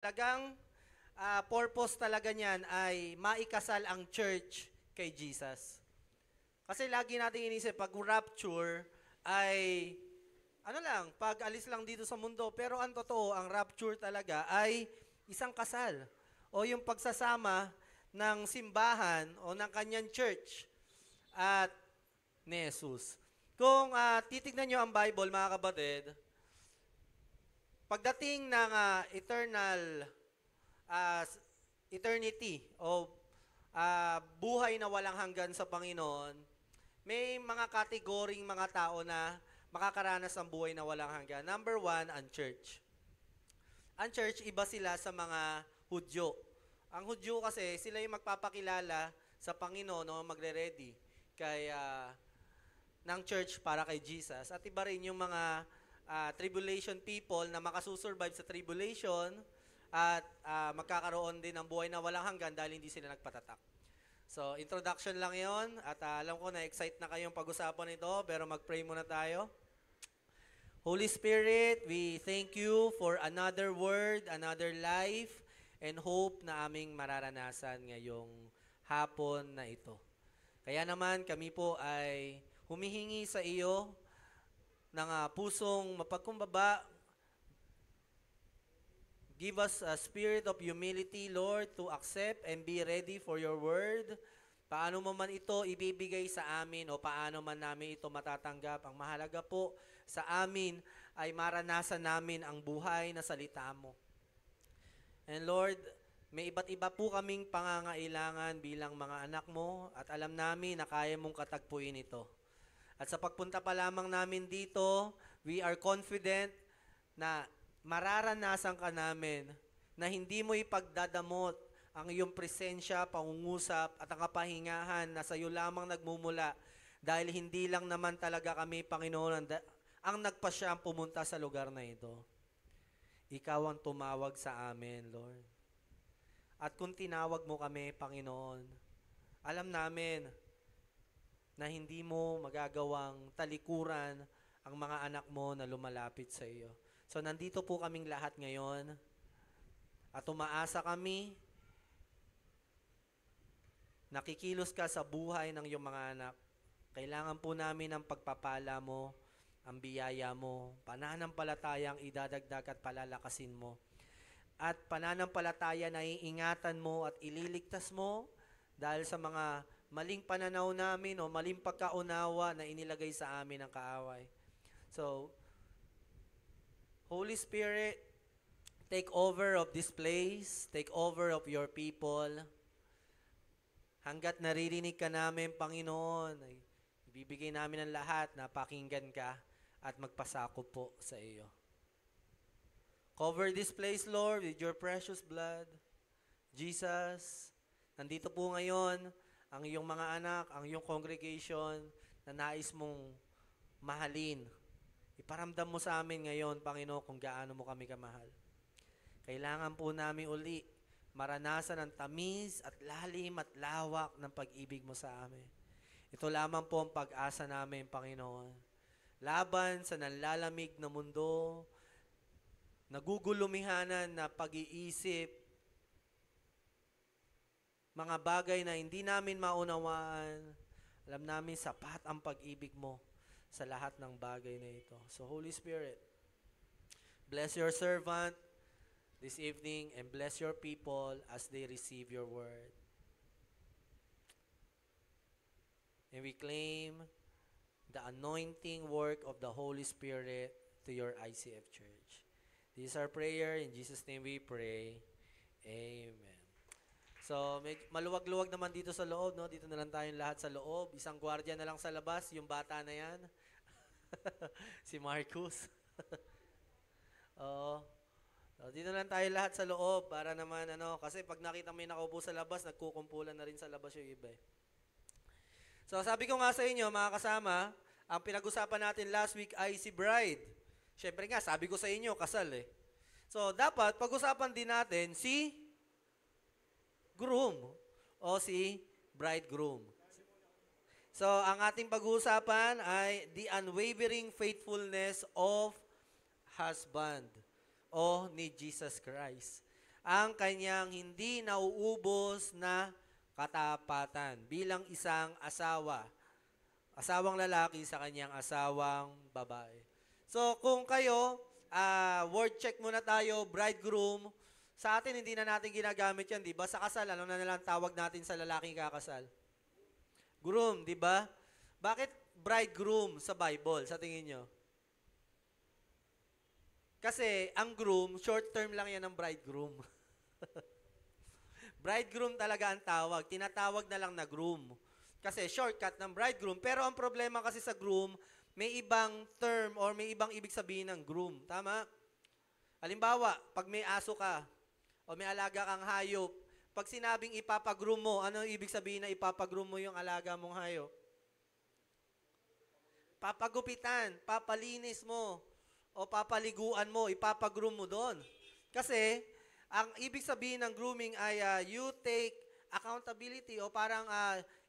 Talagang purpose talaga niyan ay maikasal ang church kay Jesus. Kasi lagi nating inisip, pag rapture ay, ano lang, pag alis lang dito sa mundo. Pero ang totoo, ang rapture talaga ay isang kasal. O yung pagsasama ng simbahan o ng kanyang church at ni Jesus. Kung titignan nyo ang Bible, mga kapatid, pagdating ng ah, eternity o buhay na walang hanggan sa Panginoon, may mga kategoring mga tao na makakaranas ng buhay na walang hanggan. Number one, ang church. Ang church, iba sila sa mga Hudyo. Ang Hudyo kasi, sila yung magpapakilala sa Panginoon o magre-ready kay, ng church para kay Jesus. At iba rin yung mga tribulation people na makasusurvive sa tribulation at magkakaroon din ng buhay na walang hanggan dahil hindi sila nagpatatak. So, introduction lang yon at alam ko na-excite na kayong pag-usapan ito, pero mag-pray muna tayo. Holy Spirit, we thank you for another word, another life, and hope na aming mararanasan ngayong hapon na ito. Kaya naman kami po ay humihingi sa iyo ng pusong mapagkumbaba. Give us a spirit of humility, Lord, to accept and be ready for your word. Paano mo man ito ibibigay sa amin o paano man namin ito matatanggap. Ang mahalaga po sa amin ay maranasan namin ang buhay na salita mo. And Lord, may iba't iba po kaming pangangailangan bilang mga anak mo at alam namin na kaya mong katagpuin ito. At sa pagpunta pa lamang namin dito, we are confident na mararanasan ka namin na hindi mo ipagdadamot ang iyong presensya, pangungusap at ang kapahingahan na sa iyo lamang nagmumula dahil hindi lang naman talaga kami, Panginoon, ang nagpasyang pumunta sa lugar na ito. Ikaw ang tumawag sa amin, Lord. At kung tinawag mo kami, Panginoon, alam namin na hindi mo magagawang talikuran ang mga anak mo na lumalapit sa iyo. So, nandito po kaming lahat ngayon at umaasa kami, nakikilos ka sa buhay ng iyong mga anak. Kailangan po namin ang pagpapala mo, ang biyaya mo, pananampalatayang idadagdag at palalakasin mo. At pananampalataya na iingatan mo at ililigtas mo dahil sa mga maling pananaw namin o maling pagkaunawa na inilagay sa amin ng kaaway. So, Holy Spirit, take over of this place, take over of your people. Hanggat naririnig ka namin, Panginoon, ay ibibigay namin ang lahat na pakinggan ka at magpasakop po sa iyo. Cover this place, Lord, with your precious blood. Jesus, nandito po ngayon ang iyong mga anak, ang iyong congregation na nais mong mahalin. Iparamdam mo sa amin ngayon, Panginoon, kung gaano mo kami kamahal. Kailangan po namin uli maranasan ang tamis at lalim at lawak ng pag-ibig mo sa amin. Ito lamang po ang pag-asa namin, Panginoon. Laban sa nanlalamig na mundo, nagugulumihanan na pag-iisip, mga bagay na hindi namin maunawaan, alam namin sapat ang pag-ibig mo sa lahat ng bagay na ito. So Holy Spirit, bless your servant this evening and bless your people as they receive your word. And we claim the anointing work of the Holy Spirit to your ICF Church. This is our prayer. In Jesus' name we pray. Amen. So, maluwag-luwag naman dito sa loob, no? Dito na lang tayong lahat sa loob. Isang gwardiya na lang sa labas, yung bata na yan. Si Marcus. Oo. So, dito lang tayo lahat sa loob para naman, kasi pag nakita may nakaupo sa labas, nagkukumpulan na rin sa labas yung iba. So, sabi ko nga sa inyo, mga kasama, ang pinag-usapan natin last week ay si bride. Siyempre nga, sabi ko sa inyo, kasal eh. So, dapat pag-usapan din natin si groom o si bridegroom. So, ang ating pag-uusapan ay the unwavering faithfulness of husband o ni Jesus Christ. ang kanyang hindi nauubos na katapatan bilang isang asawa. Asawang lalaki sa kanyang asawang babae. So kung kayo, word check muna tayo, bridegroom. Sa atin, hindi na natin ginagamit yan, di ba? Sa kasal, ano na nalang tawag natin sa lalaking kakasal? Groom, di ba? Bakit bridegroom sa Bible, sa tingin nyo? Kasi ang groom, short term lang yan ng bridegroom. Bridegroom talaga ang tawag. Tinatawag na lang na groom. Kasi shortcut ng bridegroom. Pero ang problema kasi sa groom, may ibang term or may ibang ibig sabihin ng groom. Tama? Halimbawa, pag may aso ka o may alaga kang hayop, pag sinabing ipapagroom mo, ano ibig sabihin na ipapagroom mo yung alaga mong hayop? Papagupitan, papalinis mo, o papaliguan mo, ipapagroom mo doon. Kasi, ang ibig sabihin ng grooming ay you take accountability o parang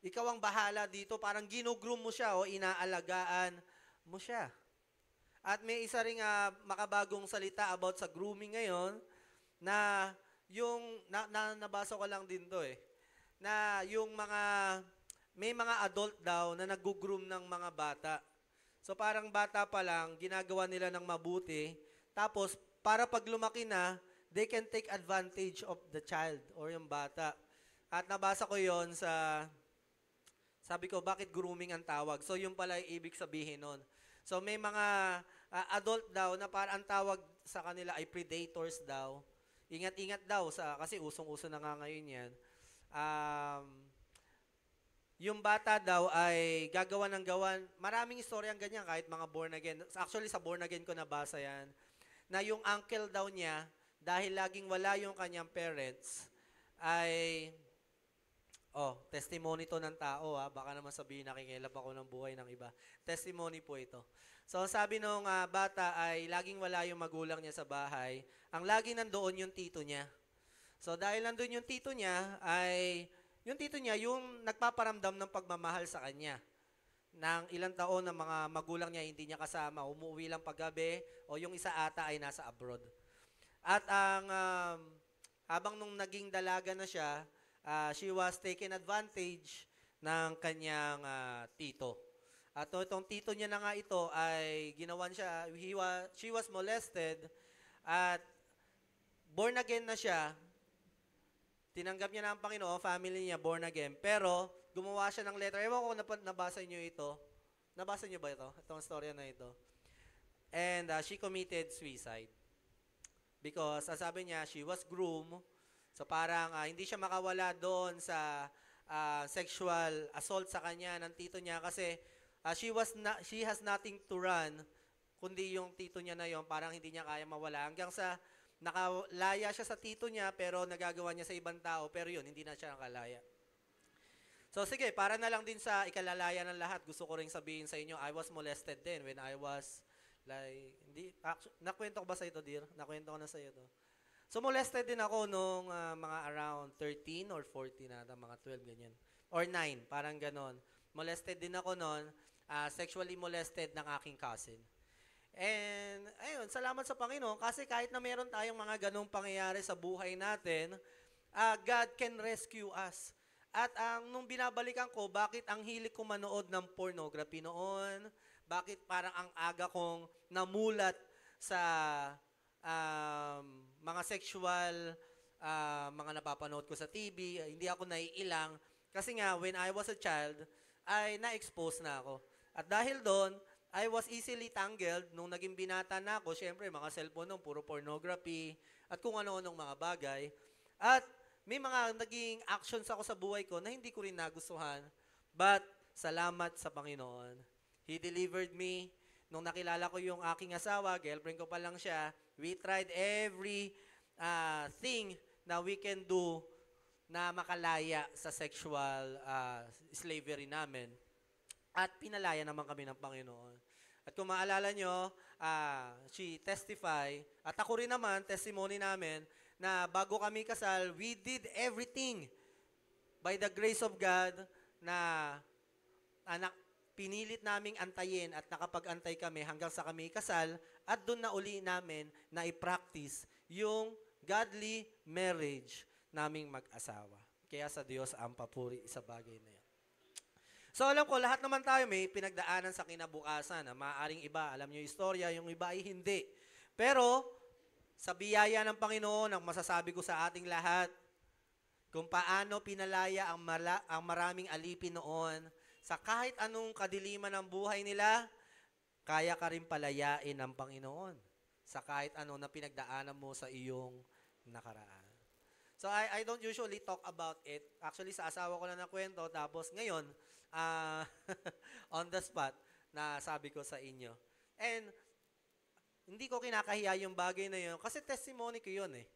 ikaw ang bahala dito, parang ginugroom mo siya o inaalagaan mo siya. At may isa ring makabagong salita about sa grooming ngayon na yung, nabasa ko lang din to na yung may mga adult daw na nag-groom ng mga bata. So parang bata pa lang, ginagawa nila ng mabuti. Tapos, para pag lumaki na, they can take advantage of the child or yung bata. At nabasa ko yon sabi ko, bakit grooming ang tawag? So yung pala yung ibig sabihin nun. So may mga adult daw na parang ang tawag sa kanila ay predators daw. Ingat-ingat daw, kasi usong-uso na nga ngayon yan. Yung bata daw ay gagawa ng gawan. Maraming istorya ang ganyan kahit mga born again. Actually, sa born again ko nabasa yan. Na yung uncle daw niya, dahil laging wala yung kanyang parents, ay, testimony to ng tao baka naman sabihin nakikilap ako ng buhay ng iba. Testimony po ito. So, sabi nung bata ay laging wala yung magulang niya sa bahay. Ang lagi nandoon yung tito niya. So, dahil nandoon yung tito niya, yung tito niya, yung nagpaparamdam ng pagmamahal sa kanya. Nang ilang taon na mga magulang niya hindi niya kasama, umuwi lang paggabi, o yung isa ata ay nasa abroad. At habang nung naging dalaga na siya, she was taken advantage ng kanyang tito. At itong tito niya na nga ito ay ginawan siya, she was molested at born again na siya. Tinanggap niya na ang Panginoon, family niya, born again. Pero, gumawa siya ng letter. Ewan ko kung nabasa niyo ito. Nabasa niyo ba ito? Itong storya na ito. And she committed suicide. Because, sabi niya, she was groomed. So, parang hindi siya makawala doon sa sexual assault sa kanya ng tito niya. Kasi, she has nothing to run, kundi yung tito niya na yon parang hindi niya kaya mawala. Hanggang sa nakalaya siya sa tito niya, pero nagagawa niya sa ibang tao, pero yun, hindi na siya nakalaya. So sige, para na lang din sa ikalalaya ng lahat, gusto ko rin sabihin sa inyo, I was molested din when I was, nakwento ko ba sa ito, dear? Nakwento ko na sa iyo to. So molested din ako nung mga around 13 or 14 na, mga 12, ganyan. Or 9, parang ganon. Molested din ako noon, sexually molested ng aking cousin. And, ayun, salamat sa Panginoon kasi kahit na meron tayong mga ganong pangyayari sa buhay natin, God can rescue us. At nung binabalikan ko, bakit ang hilig ko manood ng pornography noon? Bakit parang ang aga kong namulat sa mga sexual, mga napapanood ko sa TV, hindi ako naiilang. Kasi nga, when I was a child, ay na-expose na ako. At dahil doon, I was easily tangled nung naging binata na ako. Siyempre, mga cellphone nung puro pornography at kung ano-anong mga bagay. At may mga naging actions ako sa buhay ko na hindi ko rin nagustuhan. But, salamat sa Panginoon. He delivered me. Nung nakilala ko yung aking asawa, girlfriend ko pa lang siya, we tried every thing na we can do na makalaya sa sexual slavery namin. At pinalaya naman kami ng Panginoon. At kung maalala nyo, she testify, at ako rin naman, testimony namin, na bago kami kasal, we did everything by the grace of God na pinilit naming antayin at nakapag-antay kami hanggang sa kami kasal at doon na uli namin na i-practice yung godly marriage naming mag-asawa. Kaya sa Diyos ang papuri sa bagay na yan. So alam ko, lahat naman tayo may pinagdaanan sa kinabukasan. Maaaring iba, alam nyo yung istorya, yung iba ay hindi. Pero, sa biyaya ng Panginoon, ang masasabi ko sa ating lahat, kung paano pinalaya ang maraming alipin noon, sa kahit anong kadiliman ng buhay nila, kaya ka rin palayain ng Panginoon sa kahit ano na pinagdaanan mo sa iyong nakaraan. So I don't usually talk about it. Actually, sa asawa ko lang na kwento, tapos ngayon, on the spot, na sabi ko sa inyo. And hindi ko kinakahiya yung bagay na yun kasi testimony ko yun eh.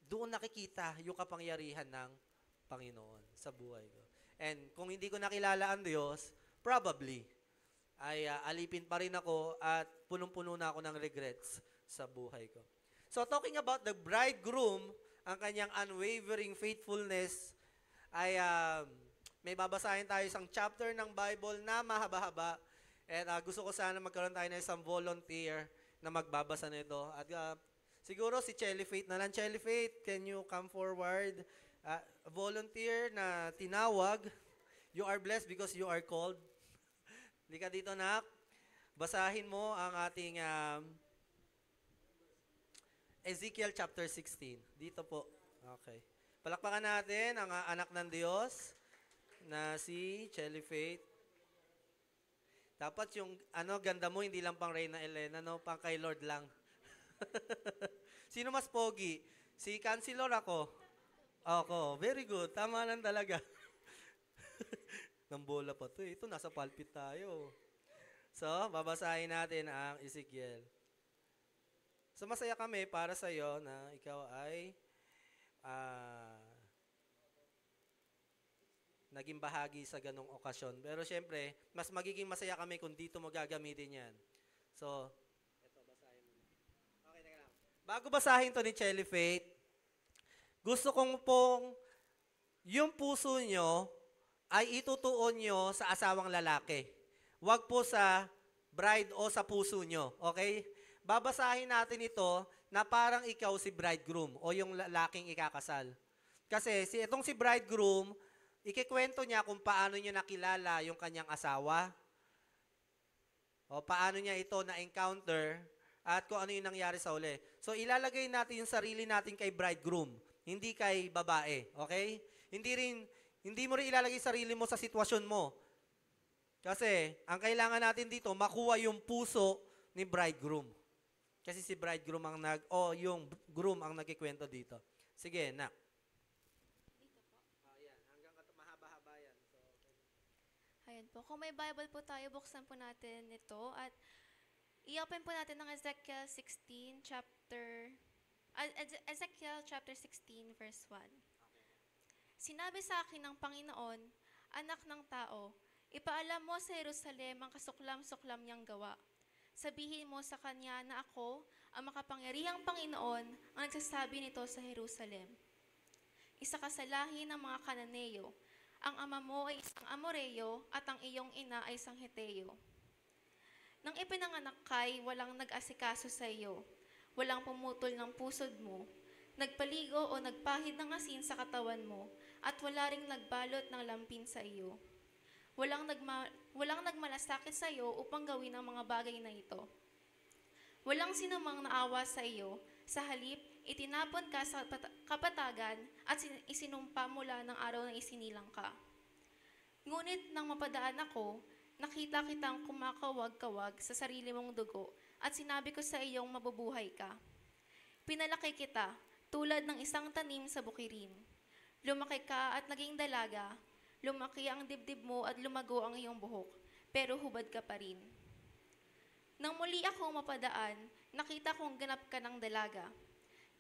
Doon nakikita yung kapangyarihan ng Panginoon sa buhay ko. And kung hindi ko nakilala ang Diyos, probably, ay alipin pa rin ako at punong-puno na ako ng regrets sa buhay ko. So talking about the bridegroom, ang kanyang unwavering faithfulness, ay may babasahin tayo isang chapter ng Bible na mahaba-haba. And gusto ko sana magkaroon tayo ng isang volunteer na magbabasa nito. At siguro si Chelly Faith na lang. Chelly Faith, can you come forward? Volunteer na tinawag. You are blessed because you are called. Hindi ka dito, nak. Basahin mo ang ating Ezekiel chapter 16. Dito po. Okay. Palakpakan natin ang anak ng Diyos na si Chelly Faith. Dapat yung ganda mo, hindi lang pang Reyna Elena, no? Pang kay Lord lang. Sino mas pogi? Si Councilor ako? Ako. Very good. Tama lang talaga. Nang bola pa to. Ito, nasa pulpit tayo. So, babasahin natin ang Ezekiel. So, masaya kami para sa iyo na ikaw ay naging bahagi sa ganong okasyon. Pero syempre, mas magiging masaya kami kung dito mo gagamitin yan. So, ito, basahin mo. Okay, teka lang. Bago basahin to ni Chelly Faith, gusto kong pong yung puso nyo ay itutuon nyo sa asawang lalaki. Huwag po sa bride o sa puso nyo. Okay? Babasahin natin ito na parang ikaw si bridegroom o yung lalaking ikakasal. Kasi itong si bridegroom, ikikwento niya kung paano niya nakilala yung kanyang asawa o paano niya ito na-encounter at kung ano yung nangyari sa uli. So ilalagay natin yung sarili natin kay bridegroom, hindi kay babae. Okay? Hindi mo rin ilalagay sarili mo sa sitwasyon mo. Kasi, ang kailangan natin dito, makuha yung puso ni bridegroom. Kasi si bridegroom yung groom ang nagkikwento dito. Sige, nak. Dito po. Ayan, hanggang mahaba-haba yan. So, okay. Ayan po. Kung may Bible po tayo, buksan po natin ito at i-open po natin ang Ezekiel chapter 16, verse 1. Sinabi sa akin ng Panginoon, anak ng tao, ipaalam mo sa Jerusalem ang kasuklam-suklam niyang gawa. Sabihin mo sa kanya na ako, ang makapangyarihang Panginoon, ang nagsasabi nito sa Jerusalem. Isa ka sa lahi ng mga Kananeo. Ang ama mo ay isang Amoreo at ang iyong ina ay isang Heteo. Nang ipinanganak kay, walang nag-asikaso sa iyo. Walang pumutol ng pusod mo. Nagpaligo o nagpahid ng asin sa katawan mo at wala ring nagbalot ng lampin sa iyo. Walang nagmalasakit sa iyo upang gawin ang mga bagay na ito. Walang sinumang naawa sa iyo, sa halip, itinapon ka sa kapatagan at isinumpa mula ng araw na isinilang ka. Ngunit nang mapadaan ako, nakita kitang kumakawag-kawag sa sarili mong dugo at sinabi ko sa iyong mabubuhay ka. Pinalaki kita tulad ng isang tanim sa bukirin. Lumaki ka at naging dalaga, lumaki ang dibdib mo at lumago ang iyong buhok, pero hubad ka pa rin. Nang muli akong mapadaan, nakita kong ganap ka ng dalaga.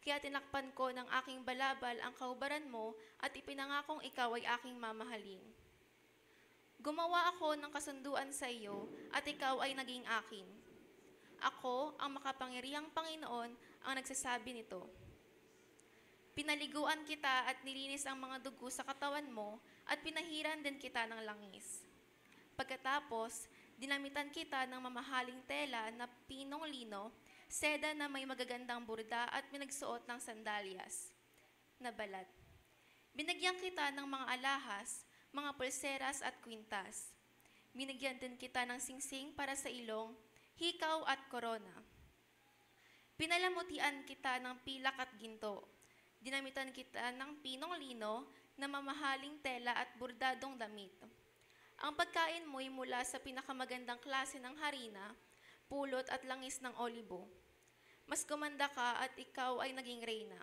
Kaya tinakpan ko ng aking balabal ang kaubaran mo at ipinangakong ikaw ay aking mamahalin. Gumawa ako ng kasunduan sa iyo at ikaw ay naging akin. Ako, ang makapangyarihang Panginoon, ang nagsasabi nito. Pinaliguan kita at nilinis ang mga dugo sa katawan mo at pinahiran din kita ng langis. Pagkatapos, dinamitan kita ng mamahaling tela na pinong lino, seda na may magagandang burda at pinagsuot ng sandalyas na balat. Binigyan kita ng mga alahas, mga pulseras at kwintas. Binigyan din kita ng singsing para sa ilong, hikaw at korona. Pinalamutian kita ng pilak at ginto. Dinamitan kita ng pinong lino na mamahaling tela at bordadong damit. Ang pagkain mo'y mula sa pinakamagandang klase ng harina, pulot at langis ng olibo. Mas gumanda ka at ikaw ay naging reyna.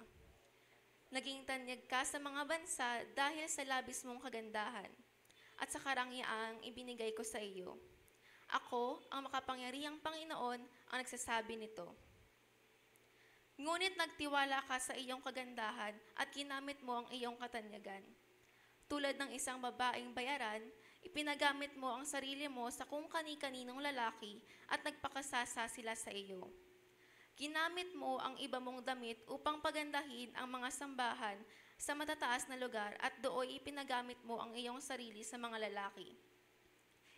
Naging tanyag ka sa mga bansa dahil sa labis mong kagandahan at sa karangyaan ibinigay ko sa iyo. Ako, ang makapangyarihang Panginoon, ang nagsasabi nito. Ngunit nagtiwala ka sa iyong kagandahan at ginamit mo ang iyong katanyagan. Tulad ng isang babaeng bayaran, ipinagamit mo ang sarili mo sa kung kani-kaninong lalaki at nagpakasasa sila sa iyo. Ginamit mo ang iba mong damit upang pagandahin ang mga sambahan sa matataas na lugar at dooy ipinagamit mo ang iyong sarili sa mga lalaki.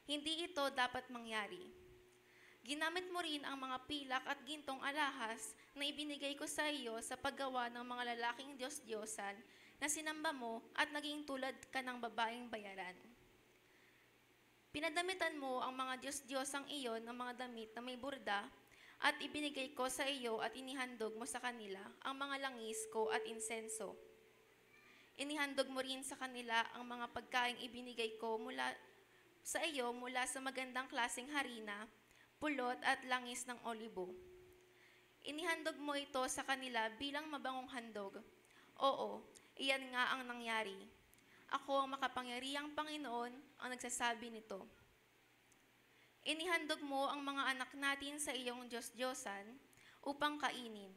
Hindi ito dapat mangyari. Ginamit mo rin ang mga pilak at gintong alahas na ibinigay ko sa iyo sa paggawa ng mga lalaking Diyos-Diyosan na sinamba mo at naging tulad ka ng babaeng bayaran. Pinadamitan mo ang mga Diyos-Diyosang iyon ng mga damit na may burda at ibinigay ko sa iyo at inihandog mo sa kanila ang mga langis ko at insenso. Inihandog mo rin sa kanila ang mga pagkaing ibinigay ko mula sa iyo mula sa magandang klaseng harina, pulot at langis ng olibo. Inihandog mo ito sa kanila bilang mabangong handog. Oo, iyan nga ang nangyari. Ako ang makapangyarihang Panginoon ang nagsasabi nito. Inihandog mo ang mga anak natin sa iyong Diyos-Diyosan upang kainin.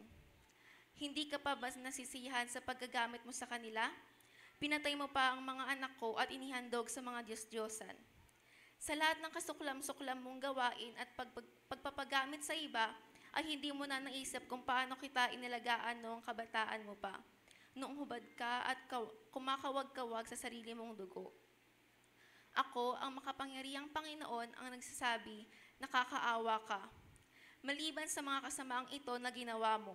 Hindi ka pa ba nasisiyahan sa paggagamit mo sa kanila? Pinatay mo pa ang mga anak ko at inihandog sa mga Diyos-Diyosan. Sa lahat ng kasuklam-suklam mong gawain at pagpapagamit sa iba, ay hindi mo na naisip kung paano kita inilagaan noong kabataan mo pa, noong hubad ka at kumakawag-kawag sa sarili mong dugo. Ako, ang makapangyarihang Panginoon, ang nagsasabi, nakakaawa ka. Maliban sa mga kasamaang ito na ginawa mo,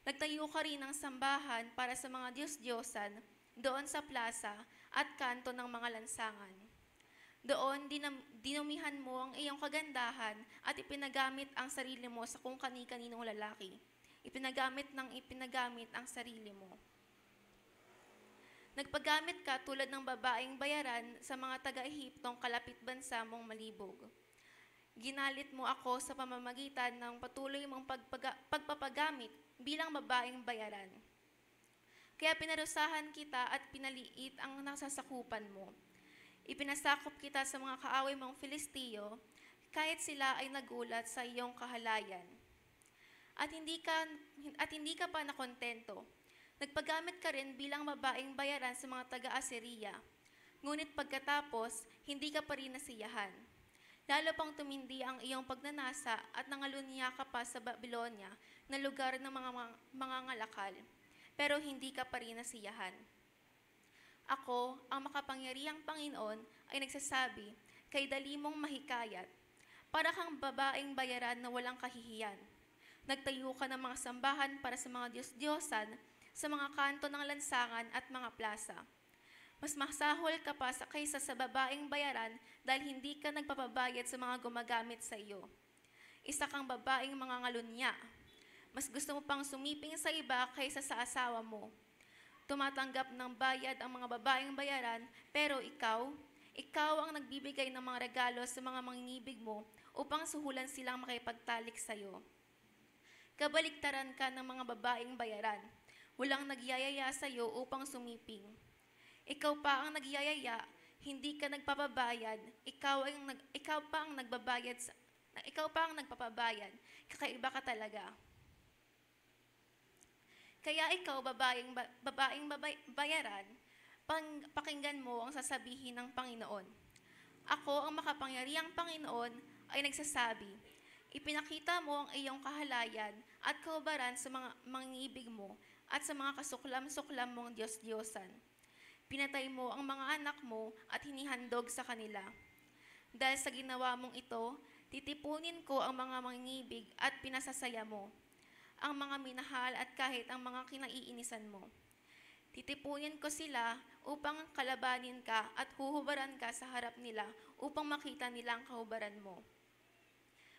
nagtayo ka rin ng sambahan para sa mga Diyos-Diyosan doon sa plaza at kanto ng mga lansangan. Doon, dinumihan mo ang iyong kagandahan at ipinagamit ang sarili mo sa kung kani-kaninong lalaki. Ipinagamit ang sarili mo. Nagpagamit ka tulad ng babaeng bayaran sa mga taga-Ehiptong kalapit bansa mong malibog. Ginalit mo ako sa pamamagitan ng patuloy mong pagpapagamit bilang babaeng bayaran. Kaya pinarusahan kita at pinaliit ang nasasakupan mo. Ipinasakop kita sa mga kaaway mong Filistiyo, kahit sila ay nagulat sa iyong kahalayan. At hindi ka pa nakontento. Nagpagamit ka rin bilang babaeng bayaran sa mga taga-Assyria. Ngunit pagkatapos, hindi ka pa rin nasiyahan. Lalo pang tumindi ang iyong pagnanasa at nangalunya ka pa sa Babylonia na lugar ng mga ngalakal. Pero hindi ka pa rin nasiyahan. Ako, ang makapangyarihang Panginoon, ay nagsasabi, kay dali mong mahikayat, para kang babaeng bayaran na walang kahihiyan. Nagtayo ka ng mga sambahan para sa mga Diyos-Diyosan, sa mga kanto ng lansangan at mga plaza. Mas masahol ka pa kaysa sa babaeng bayaran dahil hindi ka nagpapabayad sa mga gumagamit sa iyo. Isa kang babaeng mga ngalunya. Mas gusto mo pang sumiping sa iba kaysa sa asawa mo. Tumatanggap ng bayad ang mga babaeng bayaran, pero ikaw ang nagbibigay ng mga regalo sa mga manginibig mo upang suhulan silang makipagtalik sa iyo. Kabaligtaran ka ng mga babaeng bayaran. Walang nagyayaya sa iyo upang sumiping. Ikaw pa ang nagyayaya, hindi ka nagpapabayad. Ikaw pa ang nagpapabayad. Kakaiba ka talaga. Kaya ikaw, babaeng bayaran, pakinggan mo ang sasabihin ng Panginoon. Ako, ang makapangyarihang Panginoon, ay nagsasabi, ipinakita mo ang iyong kahalayan at kaubaran sa mga mangibig mo at sa mga kasuklam-suklam mong Diyos-Diyosan. Pinatay mo ang mga anak mo at hinihandog sa kanila. Dahil sa ginawa mong ito, Titipunin ko ang mga mangingibig at pinasasaya mo, ang mga minahal at kahit ang mga kinaiinisan mo. Titipunin ko sila upang kalabanin ka at huhubaran ka sa harap nila upang makita nila ang kahubaran mo.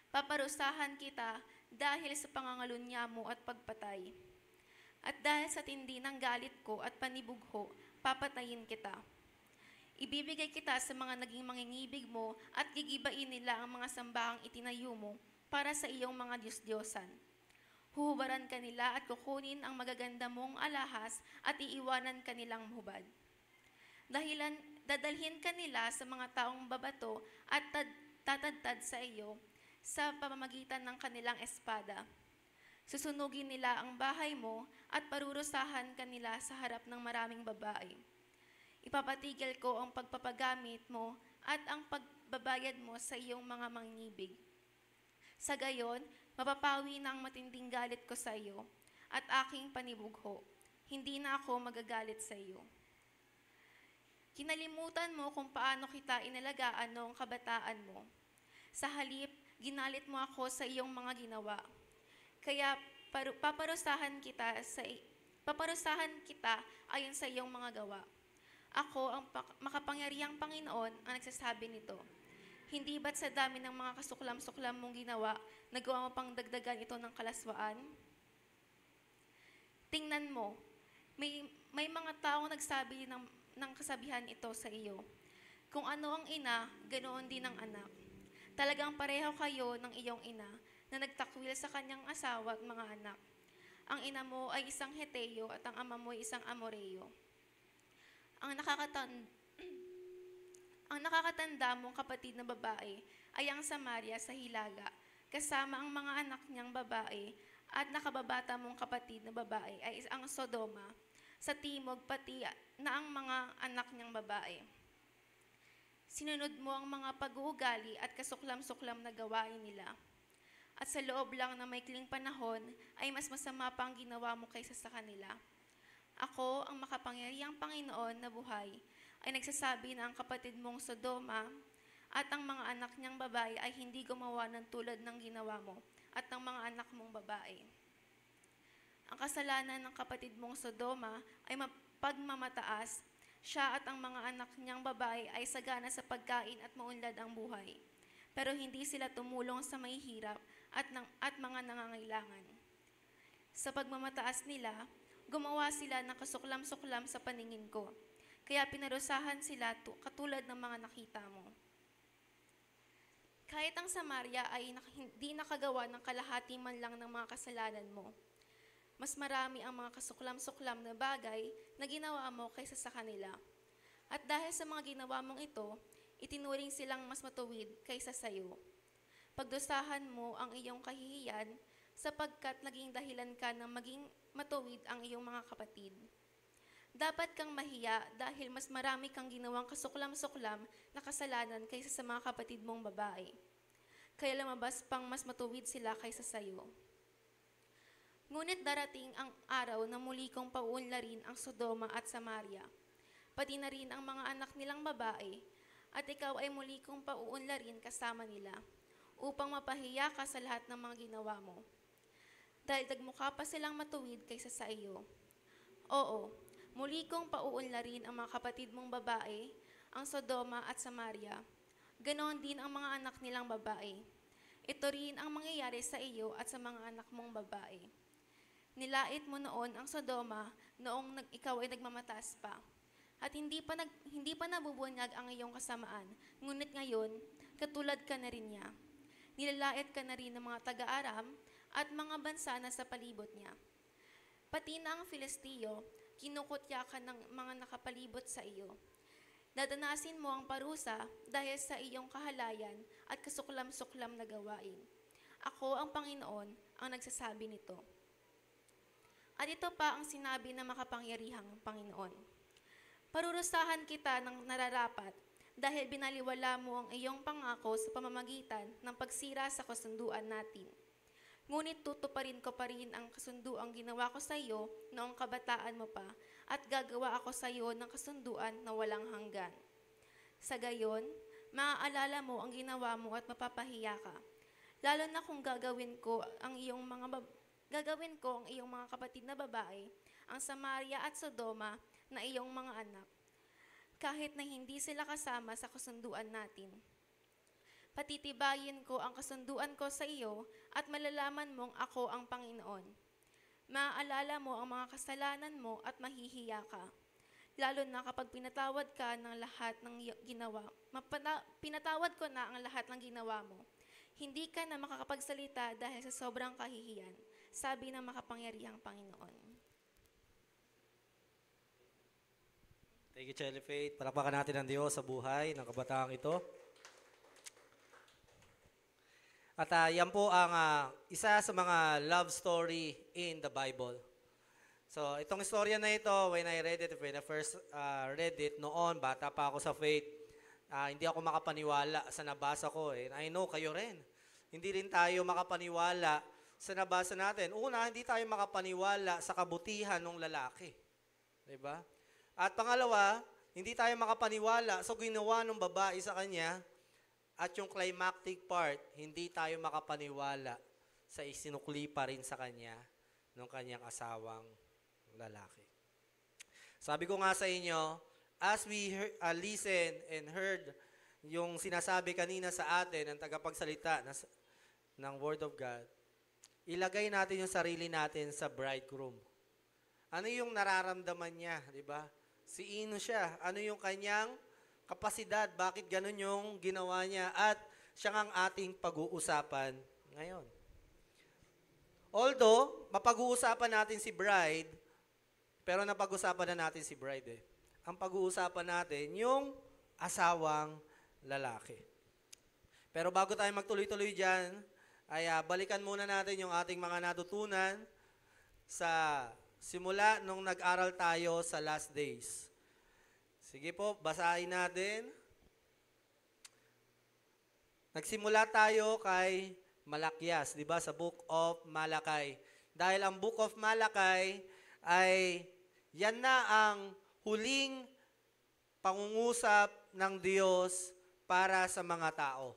Paparusahan kita dahil sa pangangalunya mo at pagpatay. At dahil sa tindi ng galit ko at panibugho, papatayin kita. Ibibigay kita sa mga naging mangingibig mo at gigibain nila ang mga sambahang itinayo mo para sa iyong mga Diyos-Diyosan. Huhubaran ka nila at kukunin ang magaganda mong alahas at iiwanan ka nilang hubad. Dadalhin ka nila sa mga taong babato at tatadtad sa iyo sa pamamagitan ng kanilang espada. Susunugin nila ang bahay mo at parurusahan ka nila sa harap ng maraming babae. Ipapatigil ko ang pagpapagamit mo at ang pagbabayad mo sa iyong mga mangingibig. Sa gayon, mapapawi na ang matinding galit ko sa iyo at aking panibugho. Hindi na ako magagalit sa iyo. Kinalimutan mo kung paano kita inalagaan noong kabataan mo. Sa halip, ginalit mo ako sa iyong mga ginawa. Kaya paparusahan kita ayon sa iyong mga gawa. Ako, ang makapangyarihang Panginoon, ang nagsasabi nito. Hindi ba't sa dami ng mga kasuklam-suklam mong ginawa, nagawa mo pang dagdagan ito ng kalaswaan? Tingnan mo, may mga taong nagsabi ng kasabihan ito sa iyo. Kung ano ang ina, ganoon din ang anak. Talagang pareho kayo ng iyong ina na nagtakwil sa kanyang asawa at mga anak. Ang ina mo ay isang Heteo at ang ama mo ay isang Amoreo. Ang nakakatanda mong kapatid na babae ay ang Samaria sa Hilaga, kasama ang mga anak niyang babae, at nakababata mong kapatid na babae ay ang Sodoma, sa timog pati na ang mga anak niyang babae. Sinunod mo ang mga pag-uugali at kasuklam-suklam na gawain nila. At sa loob lang ng maikling panahon ay mas masama pa ang ginawa mo kaysa sa kanila. Ako, ang makapangyarihang Panginoon na buhay, ay nagsasabi na ang kapatid mong Sodoma at ang mga anak niyang babae ay hindi gumawa ng tulad ng ginawa mo at ng mga anak mong babae. Ang kasalanan ng kapatid mong Sodoma ay pagmamataas. Siya at ang mga anak niyang babae ay sagana sa pagkain at maunlad ang buhay. Pero hindi sila tumulong sa mahihirap at mga nangangailangan. Sa pagmamataas nila, gumawa sila ng kasuklam-suklam sa paningin ko. Kaya pinarusahan sila katulad ng mga nakita mo. Kahit ang Samaria ay hindi nakagawa ng kalahati man lang ng mga kasalanan mo. Mas marami ang mga kasuklam-suklam na bagay na ginawa mo kaysa sa kanila. At dahil sa mga ginawa mong ito, itinuring silang mas matuwid kaysa sa iyo. Pagdusahan mo ang iyong kahihiyan sapagkat naging dahilan ka ng maging matuwid ang iyong mga kapatid. Dapat kang mahiya dahil mas marami kang ginawang kasuklam-suklam na kasalanan kaysa sa mga kapatid mong babae. Kaya lumabas pang mas matuwid sila kaysa sa iyo. Ngunit darating ang araw na muli kong pauunlarin ang Sodoma at Samaria, pati na rin ang mga anak nilang babae, at ikaw ay muli kong pauunlarin kasama nila, upang mapahiya ka sa lahat ng mga ginawa mo. Dahil dagmukha pa silang matuwid kaysa sa iyo. Oo, muli kong pauunlarin ang mga kapatid mong babae, ang Sodoma at Samaria. Ganon din ang mga anak nilang babae. Ito rin ang mangyayari sa iyo at sa mga anak mong babae. Nilait mo noon ang Sodoma noong ikaw ay nagmamataas pa. At hindi pa nabubunyag ang iyong kasamaan. Ngunit ngayon, katulad ka na rin niya. Nilalait ka na rin ng mga taga-Aram at mga bansa na sa palibot niya. Pati na ang Filisteo, kinukutya ka ng mga nakapalibot sa iyo. Dadanasin mo ang parusa dahil sa iyong kahalayan at kasuklam-suklam na gawain. Ako ang Panginoon ang nagsasabi nito. At ito pa ang sinabi ng makapangyarihang Panginoon. Parurusahan kita ng nararapat dahil binaliwala mo ang iyong pangako sa pamamagitan ng pagsira sa kasunduan natin. Ngunit tutuparin ko pa rin ang kasunduang ginawa ko sa iyo noong kabataan mo pa at gagawa ako sa iyo ng kasunduan na walang hanggan. Sa gayon, Maaalala mo ang ginawa mo at mapapahiya ka. Lalo na kung gagawin ko ang iyong mga kapatid na babae, ang Samaria at Sodoma na iyong mga anak, kahit na hindi sila kasama sa kasunduan natin. Patitibayin ko ang kasunduan ko sa iyo at malalaman mong ako ang Panginoon. Maaalala mo ang mga kasalanan mo at mahihiya ka. Lalo na kapag pinatawad ka ng lahat ng ginawa. Pinatawad ko na ang lahat ng ginawa mo. Hindi ka na makakapagsalita dahil sa sobrang kahihiyan, sabi ng makapangyarihang Panginoon. Thank you, Chelly Faith. Palakpakan natin ang Diyos sa buhay ng kabataang ito. At yan po ang isa sa mga love story in the Bible. So, itong istorya na ito, when I first read it noon, bata pa ako sa faith, hindi ako makapaniwala sa nabasa ko. And I know kayo rin. Hindi rin tayo makapaniwala sa nabasa natin. Una, hindi tayo makapaniwala sa kabutihan ng lalaki. Diba? At pangalawa, hindi tayo makapaniwala sa ginawa ng babae sa kanya. At yung climactic part, hindi tayo makapaniwala sa isinukli pa rin sa kanya ng kanyang asawang lalaki. Sabi ko nga sa inyo, as we listen and heard yung sinasabi kanina sa atin ng tagapagsalita ng Word of God, ilagay natin yung sarili natin sa bridegroom. Ano yung nararamdaman niya, di ba? Siino siya? Ano yung kanyang kapasidad? Bakit ganun yung ginawa niya? At siya ang ating pag-uusapan ngayon. Although, mapag-uusapan natin si bride, pero napag-uusapan na natin si bride eh. Ang pag-uusapan natin, yung asawang lalaki. Pero bago tayo magtuloy-tuloy dyan, ay balikan muna natin yung ating mga natutunan sa simula nung nag-aral tayo sa last days. Sige po, basahin natin. Nagsimula tayo kay Malakias, di ba? Sa Book of Malakay. Dahil ang Book of Malakay ay yan na ang huling pangungusap ng Diyos para sa mga tao.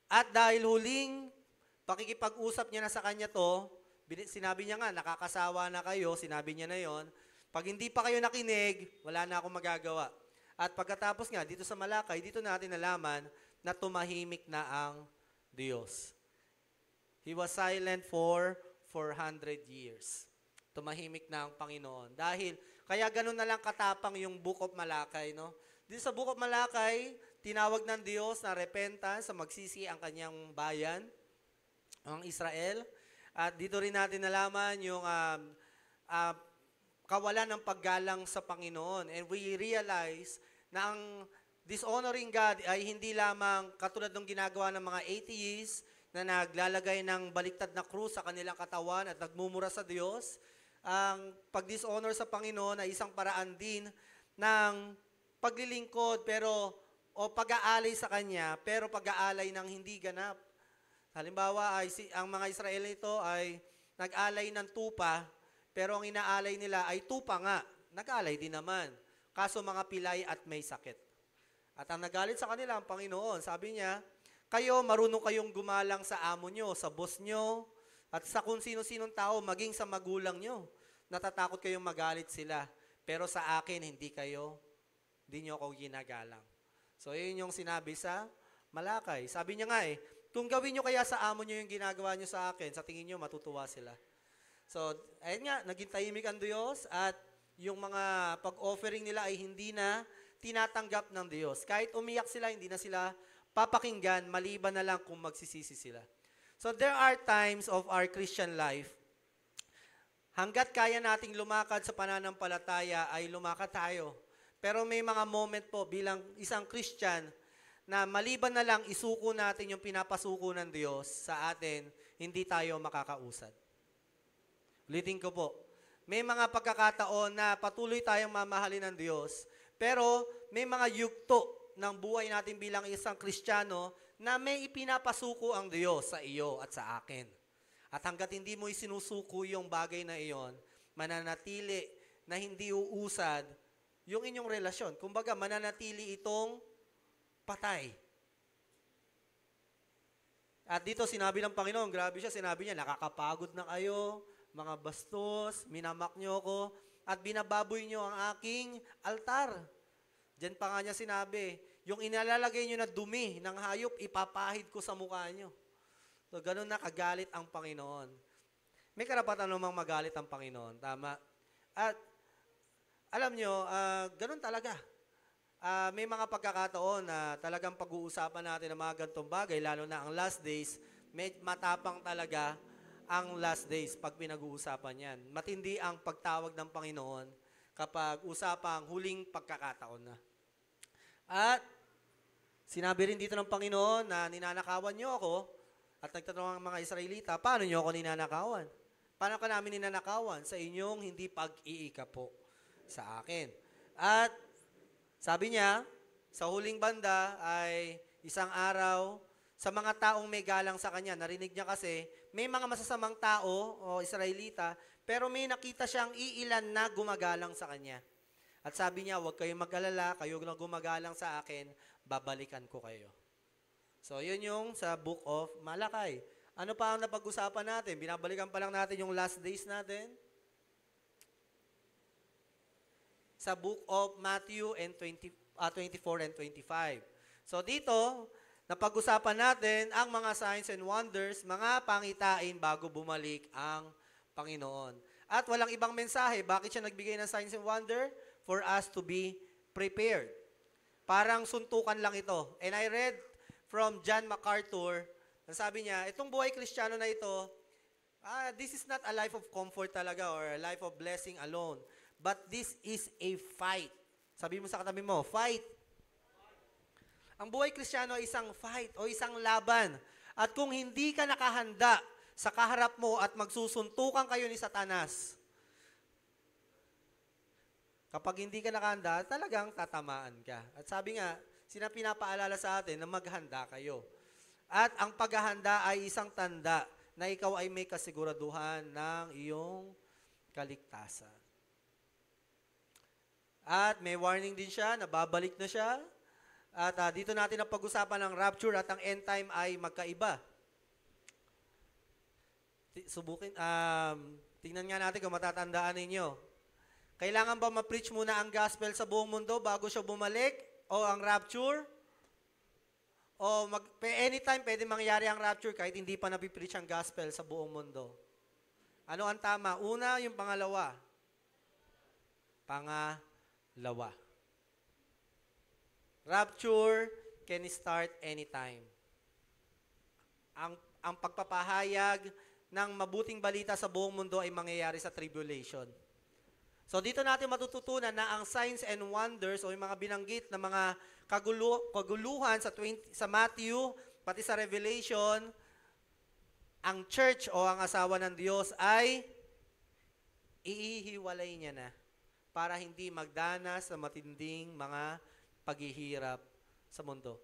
At dahil huling pakikipag-usap niya na sa kanya to, sinabi niya nga, nakakasawa na kayo, sinabi niya na yon. Pag hindi pa kayo nakinig, wala na akong magagawa. At pagkatapos nga, dito sa Malakay, dito natin nalaman na tumahimik na ang Diyos. He was silent for 400 years. Tumahimik na ang Panginoon. Dahil, kaya ganun na lang katapang yung Book of Malakay, no? Dito sa Book of Malakay, tinawag ng Diyos na repentance, sa magsisi ang kanyang bayan, ang Israel. At dito rin natin nalaman yung kawalan ng paggalang sa Panginoon. And we realize na ang dishonoring God ay hindi lamang katulad ng ginagawa ng mga atheists na naglalagay ng baliktad na krus sa kanilang katawan at nagmumura sa Diyos. Ang pag-dishonor sa Panginoon ay isang paraan din ng paglilingkod o pag-aalay sa Kanya, pero pag-aalay ng hindi ganap. Halimbawa, ang mga Israelito ay nag-alay ng tupa, pero ang inaalay nila ay tupa nga. Nag-alay din naman. Kaso mga pilay at may sakit. At ang nagalit sa kanila, ang Panginoon, sabi niya, kayo, marunong kayong gumalang sa amo nyo, sa boss nyo, at sa kung sino-sinong tao, maging sa magulang nyo. Natatakot kayong magalit sila. Pero sa akin, hindi nyo ako ginagalang. So, yun yung sinabi sa Malakay. Sabi niya nga kung gawin nyo kaya sa amo nyo yung ginagawa nyo sa akin, sa tingin nyo, matutuwa sila. So, ayun nga, naging tahimik ang Diyos at yung mga pag-offering nila ay hindi na tinatanggap ng Diyos. Kahit umiyak sila, hindi na sila papakinggan, maliban na lang kung magsisisi sila. So, there are times of our Christian life, hanggat kaya nating lumakad sa pananampalataya, ay lumakad tayo. Pero may mga moment po bilang isang Christian na maliban na lang isuko natin yung pinapasuko ng Diyos sa atin, hindi tayo makakausad. Ulitin ko po, may mga pagkakataon na patuloy tayong mamahalin ng Diyos, pero may mga yugto ng buhay natin bilang isang Kristiyano na may ipinapasuko ang Diyos sa iyo at sa akin. At hanggat hindi mo isinusuko yung bagay na iyon, mananatili na hindi uusad yung inyong relasyon. Kumbaga, mananatili itong patay. At dito sinabi ng Panginoon, grabe siya, sinabi niya, nakakapagod na kayo, mga bastos, minamak niyo ako, at binababoy niyo ang aking altar. Diyan pa nga niya sinabi, yung inalalagay niyo na dumi ng hayop, ipapahid ko sa mukha niyo. So, ganun na kagalit ang Panginoon. May karapatan namang magalit ang Panginoon, tama? At alam nyo, ganun talaga. May mga pagkakataon na talagang pag-uusapan natin ng mga ganitong bagay, lalo na ang last days, matapang talaga ang last days pag pinag-uusapan yan. Matindi ang pagtawag ng Panginoon kapag usapang huling pagkakataon na. At sinabi rin dito ng Panginoon na ninanakawan nyo ako at nagtatanong ang mga Israelita, paano nyo ako ninanakawan? Paano ka namin ninanakawan? Sa inyong hindi pag-iika po sa akin. At sabi niya, sa huling banda ay isang araw, sa mga taong may galang sa kanya, narinig niya kasi, may mga masasamang tao o Israelita, pero may nakita siyang iilan na gumagalang sa kanya. At sabi niya, huwag kayong mag-alala, kayo na gumagalang sa akin, babalikan ko kayo. So, yun yung sa Book of Malakay. Ano pa ang napag-usapan natin? Binabalikan pa lang natin yung last days natin. Sa Book of Matthew and 24 and 25. So, dito, napag-usapan natin ang mga signs and wonders, mga pangitain bago bumalik ang Panginoon. At walang ibang mensahe. Bakit siya nagbigay ng signs and wonder? For us to be prepared. Parang suntukan lang ito. And I read from John MacArthur, sabi niya, itong buhay Kristiyano na ito, this is not a life of comfort talaga or a life of blessing alone. But this is a fight. Sabi mo sa katabi mo, fight. Ang buhay Kristiyano ay isang fight o isang laban. At kung hindi ka nakahanda sa kaharap mo at magsusuntukan kayo ni Satanas, kapag hindi ka nakahanda, talagang tatamaan ka. At sabi nga, pinapaalala sa atin na maghanda kayo. At ang paghahanda ay isang tanda na ikaw ay may kasiguraduhan ng iyong kaligtasan. At may warning din siya, na babalik na siya. At dito natin ang pag-usapan ng rapture at ang end time ay magkaiba. Tingnan nga natin kung matatandaan ninyo. Kailangan ba ma-preach muna ang gospel sa buong mundo bago siya bumalik? O ang rapture? O anytime pwede mangyari ang rapture kahit hindi pa napipreach ang gospel sa buong mundo? Ano ang tama? Una, yung pangalawa. Pangalawa. Rapture can start anytime. Ang pagpapahayag ng mabuting balita sa buong mundo ay mangyayari sa tribulation. So dito natin matututunan na ang signs and wonders o yung mga binanggit na mga kaguluhan sa Matthew, pati sa Revelation, ang church o ang asawa ng Diyos ay iihiwalay niya na para hindi magdanas sa matinding mga paghihirap sa mundo.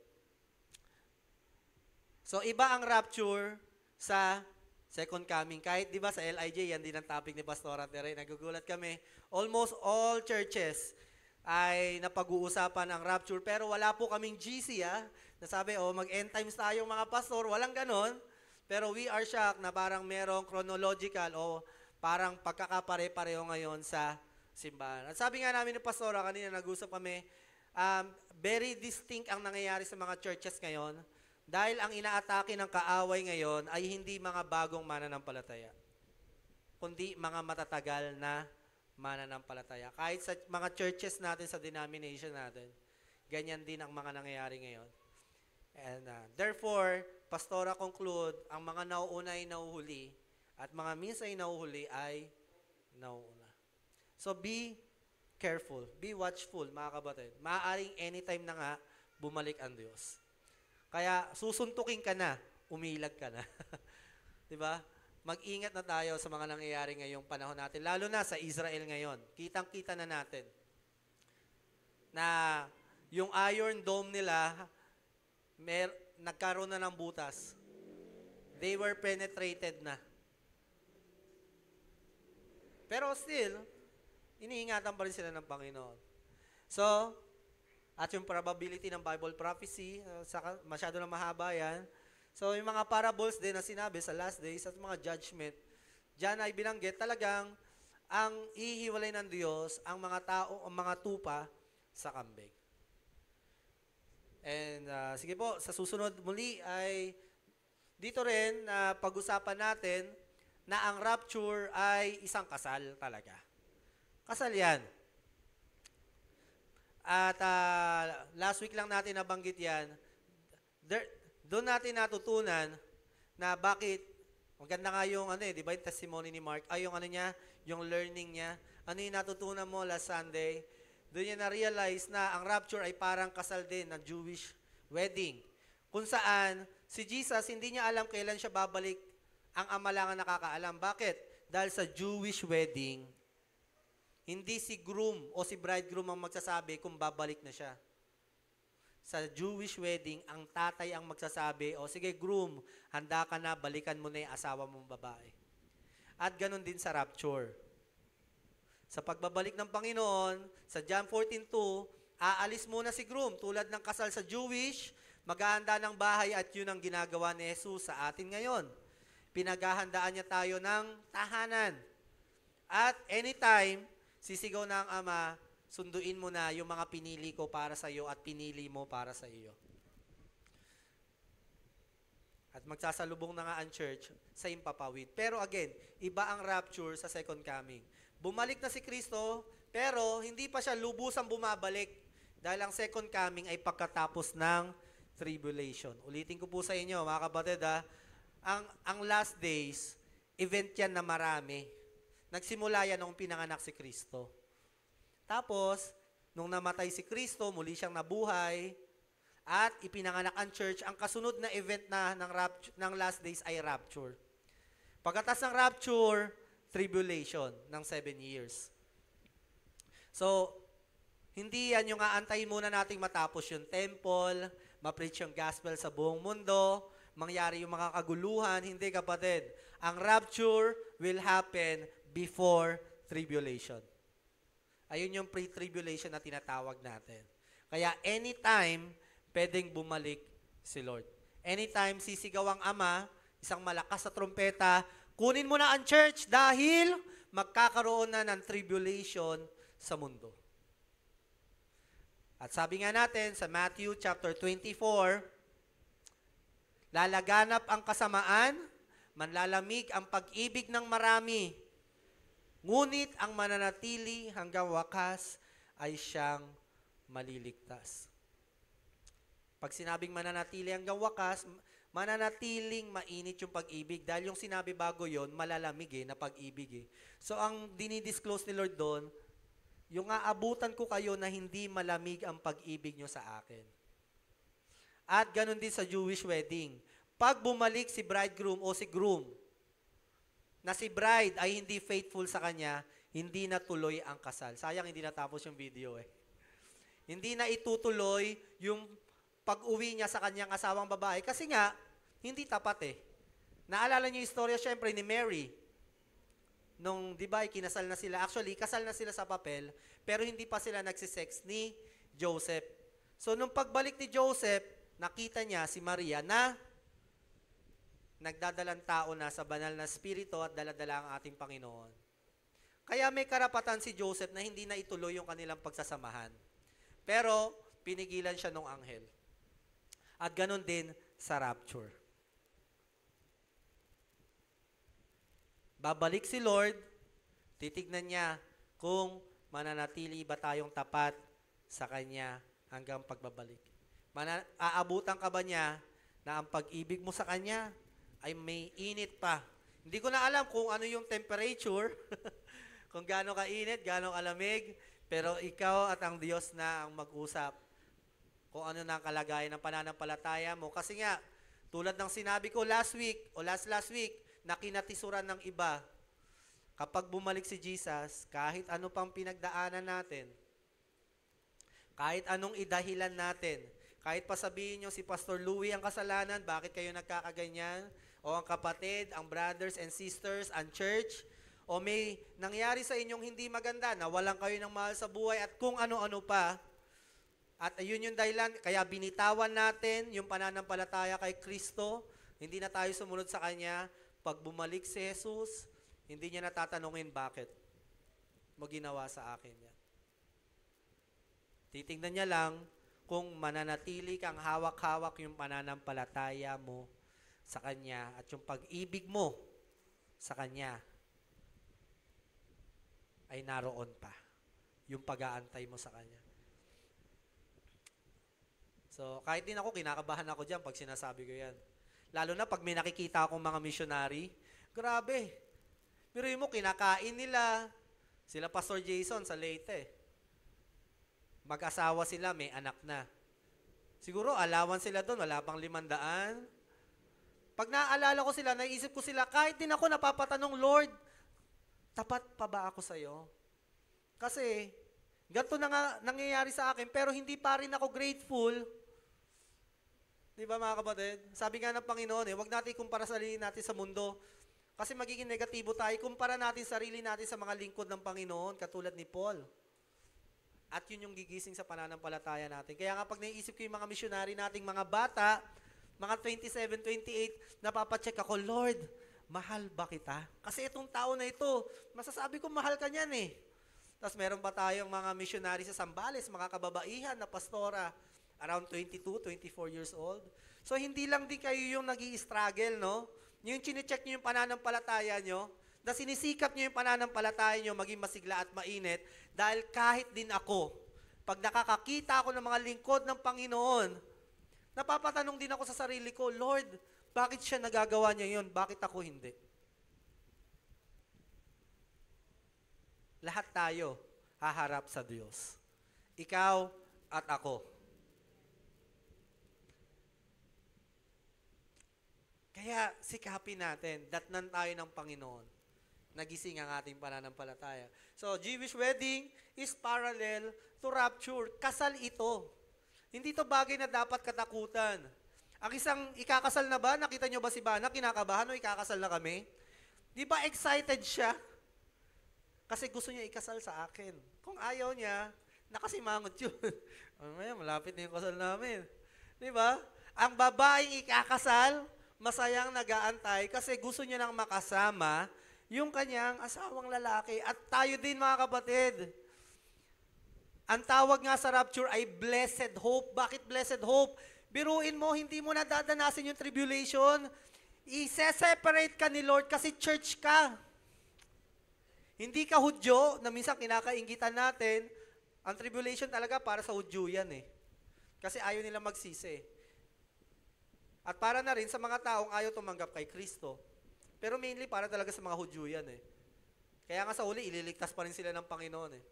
So iba ang rapture sa second coming. Kahit di ba sa LIJ, yan din ang topic ni Pastora Tere. Nagugulat kami. Almost all churches ay napag-uusapan ang rapture. Pero wala po kaming GC nasabi, mag-end times tayo mga pastor. Walang ganon. Pero we are shocked na parang merong chronological o parang pagkakapare-pareho ngayon sa simbahan. At sabi nga namin ni Pastora, kanina nag-usap kami, very distinct ang nangyayari sa mga churches ngayon. Dahil ang inaatake ng kaaway ngayon ay hindi mga bagong mananampalataya, kundi mga matatagal na mananampalataya. Kahit sa mga churches natin, sa denomination natin, ganyan din ang mga nangyayari ngayon. And therefore, Pastora conclude, ang mga nauuna ay nauhuli at mga minsan ay nauhuli ay nauuna. So be careful, be watchful mga kapatid. Maaaring anytime na nga bumalik ang Diyos. Kaya susuntukin ka na, umilag ka na. 'Di ba? Mag-ingat na tayo sa mga nangyayari ngayong panahon natin, lalo na sa Israel ngayon. Kitang-kita na natin na yung Iron Dome nila nagkaroon na ng butas. They were penetrated na. Pero still, iniingatan pa rin sila ng Panginoon. So, at yung probability ng Bible prophecy, masyado na mahaba yan. So, yung mga parables din na sinabi sa last days at mga judgment, diyan ay binanggit talagang ang ihiwalay ng Diyos ang mga tao, ang mga tupa sa kambing. And sige po, sa susunod muli ay dito rin na pag-usapan natin na ang rapture ay isang kasal talaga. Kasal yan. At last week lang natin nabanggit yan. Doon natin natutunan na bakit, maganda nga yung di ba yung testimony ni Mark, yung niya, yung learning niya. Ano yung natutunan mo last Sunday? Doon niya na-realize na ang rapture ay parang kasal din ng Jewish wedding. Kung saan, si Jesus, hindi niya alam kailan siya babalik. Ang ama lang ang nakakaalam. Bakit? Dahil sa Jewish wedding, hindi si groom o si bridegroom ang magsasabi kung babalik na siya. Sa Jewish wedding, ang tatay ang magsasabi, o sige groom, handa ka na, balikan mo na yung asawa mong babae. At ganun din sa rapture. Sa pagbabalik ng Panginoon, sa John 14:2, aalis muna si groom. Tulad ng kasal sa Jewish, maghahanda ng bahay at yun ang ginagawa ni Jesus sa atin ngayon. Pinaghahandaan niya tayo ng tahanan. At anytime, sisigaw na ang Ama, sunduin mo na yung mga pinili ko para sa iyo at pinili mo para sa iyo. At magsasalubong na nga ang church sa impapawid. Pero again, iba ang rapture sa second coming. Bumalik na si Kristo, pero hindi pa siya lubusang bumabalik dahil ang second coming ay pagkatapos ng tribulation. Ulitin ko po sa inyo, mga kapatid, ang last days, event yan na marami. Nagsimula yan nung pinanganak si Kristo. Tapos, nung namatay si Kristo, muli siyang nabuhay, at ipinanganak ang church, ang kasunod na event na ng last days ay rapture. Pagkatas ng rapture, tribulation ng 7 years. So, hindi yan yung aantayin muna nating matapos yung temple, ma-preach yung gospel sa buong mundo, mangyari yung mga kaguluhan. Hindi, kapatid. Ang rapture will happen before tribulation. Ayun yung pre-tribulation na tinatawag natin. Kaya anytime, pwedeng bumalik si Lord. Anytime sisigaw ang Ama, isang malakas na trompeta, kunin mo na ang church dahil magkakaroon na ng tribulation sa mundo. At sabi nga natin sa Matthew chapter 24, lalaganap ang kasamaan, manlalamig ang pag-ibig ng marami, ngunit ang mananatili hanggang wakas ay siyang maliligtas. Pag sinabing mananatili hanggang wakas, mananatiling mainit yung pag-ibig dahil yung sinabi bago yon malalamig na pag-ibig So ang dinidisclose ni Lord doon, yung aabutan ko kayo na hindi malamig ang pag-ibig nyo sa akin. At ganun din sa Jewish wedding. Pag bumalik si bridegroom o si groom, na si bride ay hindi faithful sa kanya, hindi na tuloy ang kasal. Sayang hindi natapos yung video Hindi na itutuloy yung pag-uwi niya sa kanyang asawang babae kasi nga, hindi tapat Naalala niyo yung istorya syempre ni Mary. Nung, di ba, kinasal na sila. Actually, kasal na sila sa papel, pero hindi pa sila nagsisex ni Joseph. So, nung pagbalik ni Joseph, nakita niya si Maria na nagdadalang tao na sa banal na spirito at daladala ang ating Panginoon. Kaya may karapatan si Joseph na hindi na ituloy yung kanilang pagsasamahan. Pero, pinigilan siya ng anghel. At ganun din sa rapture. Babalik si Lord, titignan niya kung mananatili ba tayong tapat sa Kanya hanggang pagbabalik. Aabutan ka ba niya na ang pag-ibig mo sa Kanya ay may init pa? Hindi ko na alam kung ano yung temperature, kung gaano ka-init, gaano kalamig, pero ikaw at ang Diyos na ang mag-usap kung ano na ang kalagayan ng pananampalataya mo. Kasi nga, tulad ng sinabi ko last week o last week, na kinatisuran ng iba, kapag bumalik si Jesus, kahit ano pang pinagdaanan natin, kahit anong idahilan natin, kahit pa sabihin nyo si Pastor Louie ang kasalanan, bakit kayo nagkakaganyan? O ang kapatid, ang brothers and sisters, ang church, o may nangyari sa inyong hindi maganda, na walang kayo ng mahal sa buhay, at kung ano-ano pa, at ayun yung dahilan, kaya binitawan natin yung pananampalataya kay Kristo, Hindi na tayo sumunod sa Kanya. Pag bumalik si Jesus, hindi niya natatanungin bakit mo ginawa sa akin yan. Titingnan niya lang kung mananatili kang hawak-hawak yung pananampalataya mo sa Kanya at yung pag-ibig mo sa Kanya ay naroon pa. Yung pag-aantay mo sa Kanya. So, kahit din ako, kinakabahan ako dyan pag sinasabi ko yan. Lalo na pag may nakikita akong mga missionary, grabe. Biruin mo, kinakain nila. Sila Pastor Jason sa Leyte. Mag-asawa sila, may anak na. Siguro, alawan sila doon, wala pang 500. Pag naaalala ko sila, naisip ko sila, kahit din ako napapatanong, Lord, tapat pa ba ako sa'yo? Kasi, ganito na nga nangyayari sa akin, pero hindi pa rin ako grateful. Di ba mga kapatid? Sabi nga ng Panginoon, huwag natin ikumpara sarili natin sa mundo. Kasi magiging negatibo tayo. Kumpara natin sarili natin sa mga lingkod ng Panginoon, katulad ni Paul. At yun yung gigising sa pananampalataya natin. Kaya nga pag naiisip ko yung mga missionary nating mga bata, mga 27, 28, napapacheck ako, Lord, mahal ba kita? Kasi itong tao na ito, masasabi ko mahal ka niyan eh. Tapos meron pa tayong mga missionary sa Zambales, mga kababaihan na pastora, around 22, 24 years old. So, hindi lang din kayo yung nag-i-struggle, no? Yung chinecheck nyo yung pananampalataya nyo, na sinisikap nyo yung pananampalataya nyo maging masigla at mainit, dahil kahit din ako, pag nakakakita ako ng mga lingkod ng Panginoon, napapatanong din ako sa sarili ko, Lord, bakit siya nagagawa niya yun? Bakit ako hindi? Lahat tayo haharap sa Diyos. Ikaw at ako. Kaya sikapin natin, datnan tayo ng Panginoon. Nagising ang ating pananampalataya. So, Jewish wedding is parallel to rapture. Kasal ito. Hindi to bagay na dapat katakutan. Ang isang ikakasal na ba, nakita nyo ba si Bana, kinakabahan o ikakasal na kami? Di ba excited siya? Kasi gusto niya ikasal sa akin. Kung ayaw niya, nakasimangot yun. Mamaya, malapit na yung kasal namin. Di ba? Ang babaeng ikakasal, masayang nag-aantay kasi gusto niya nang makasama yung kanyang asawang lalaki. At tayo din mga kapatid. Ang tawag nga sa rapture ay blessed hope. Bakit blessed hope? Biruin mo, hindi mo nadadanasin yung tribulation. I-separate ka ni Lord kasi church ka. Hindi ka Hudyo, na minsan kinakainggitan natin, ang tribulation talaga para sa Hudyo yan eh. Kasi ayaw nila magsisi. At para na rin sa mga taong ayaw tumanggap kay Kristo. Pero mainly para talaga sa mga Hudyo yan eh. Kaya nga sa uli, ililigtas pa rin sila ng Panginoon eh.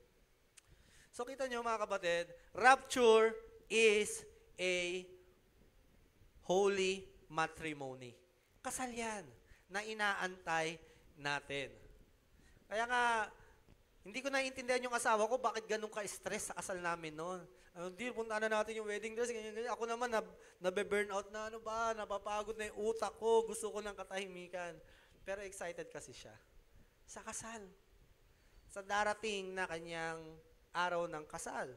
So kita nyo mga kapatid, rapture is a holy matrimony. Kasal yan na inaantay natin. Kaya nga, hindi ko naiintindihan yung asawa ko, bakit ganun ka-stress sa kasal namin noon. Hindi, punta na natin yung wedding dress, ganyan, ganyan. Ako naman, nabe-burnout na, napapagod na yung utak ko, gusto ko ng katahimikan. Pero excited kasi siya. Sa kasal. Sa darating na kanyang araw ng kasal.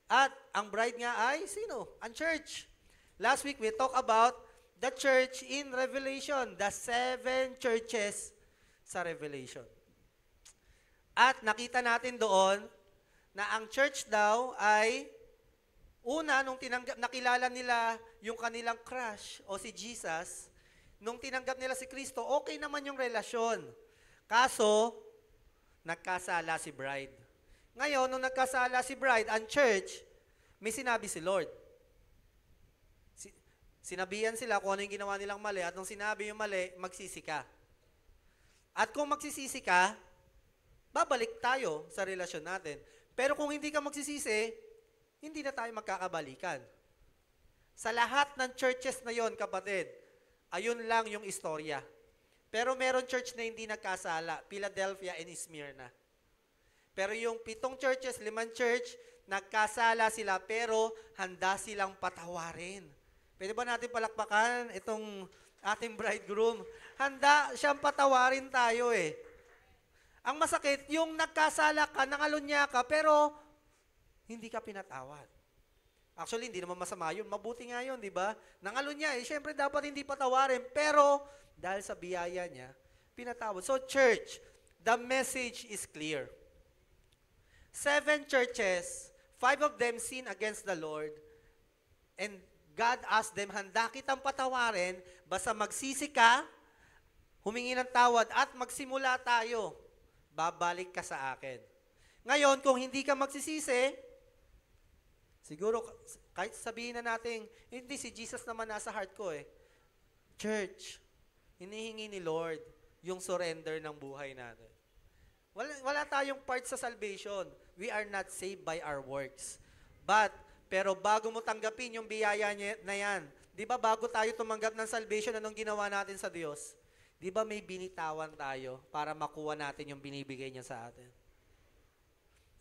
At ang bride nga ay, sino? Ang church. Last week, we talked about the church in Revelation, the 7 churches sa Revelation. At nakita natin doon na ang church daw ay una, nung nakilala nila yung kanilang crush o si Jesus, nung tinanggap nila si Kristo, okay naman yung relasyon. Kaso, nagkasala si bride. Ngayon, nung nagkasala si bride, ang church, may sinabi si Lord. Sinabihan sila kung ano yung ginawa nilang mali at nung sinabi yung mali, magsisi ka. At kung magsisisi ka, babalik tayo sa relasyon natin. Pero kung hindi ka magsisisi, hindi na tayo magkakabalikan. Sa lahat ng churches na yon, kapatid, ayun lang yung istorya. Pero meron church na hindi nagkasala, Philadelphia and Smyrna. Pero yung 7 churches, 5 church, nagkasala sila pero handa silang patawarin. Pwede ba natin palakpakan itong ating bridegroom? Handa siyang patawarin tayo eh. Ang masakit, yung nagkasala ka, nangalunya ka, pero hindi ka pinatawad. Actually, hindi naman masama yun. Mabuti nga yun, di ba? Nangalo niya eh. Siyempre, dapat hindi patawarin. Pero, dahil sa biyaya niya, pinatawad. So, church, the message is clear. 7 churches, 5 of them sin against the Lord, and God asked them, handa kitang patawarin, basta magsisi ka, humingi ng tawad, at magsimula tayo. Babalik ka sa akin. Ngayon, kung hindi ka magsisisi, siguro, kahit sabihin na natin, hindi, si Jesus naman nasa heart ko eh. Church, hinihingi ni Lord yung surrender ng buhay natin. Wala tayong part sa salvation. We are not saved by our works. Pero bago mo tanggapin yung biyaya na yan, di ba bago tayo tumanggap ng salvation, anong ginawa natin sa Diyos? Di ba may binitawan tayo para makuha natin yung binibigay niya sa atin?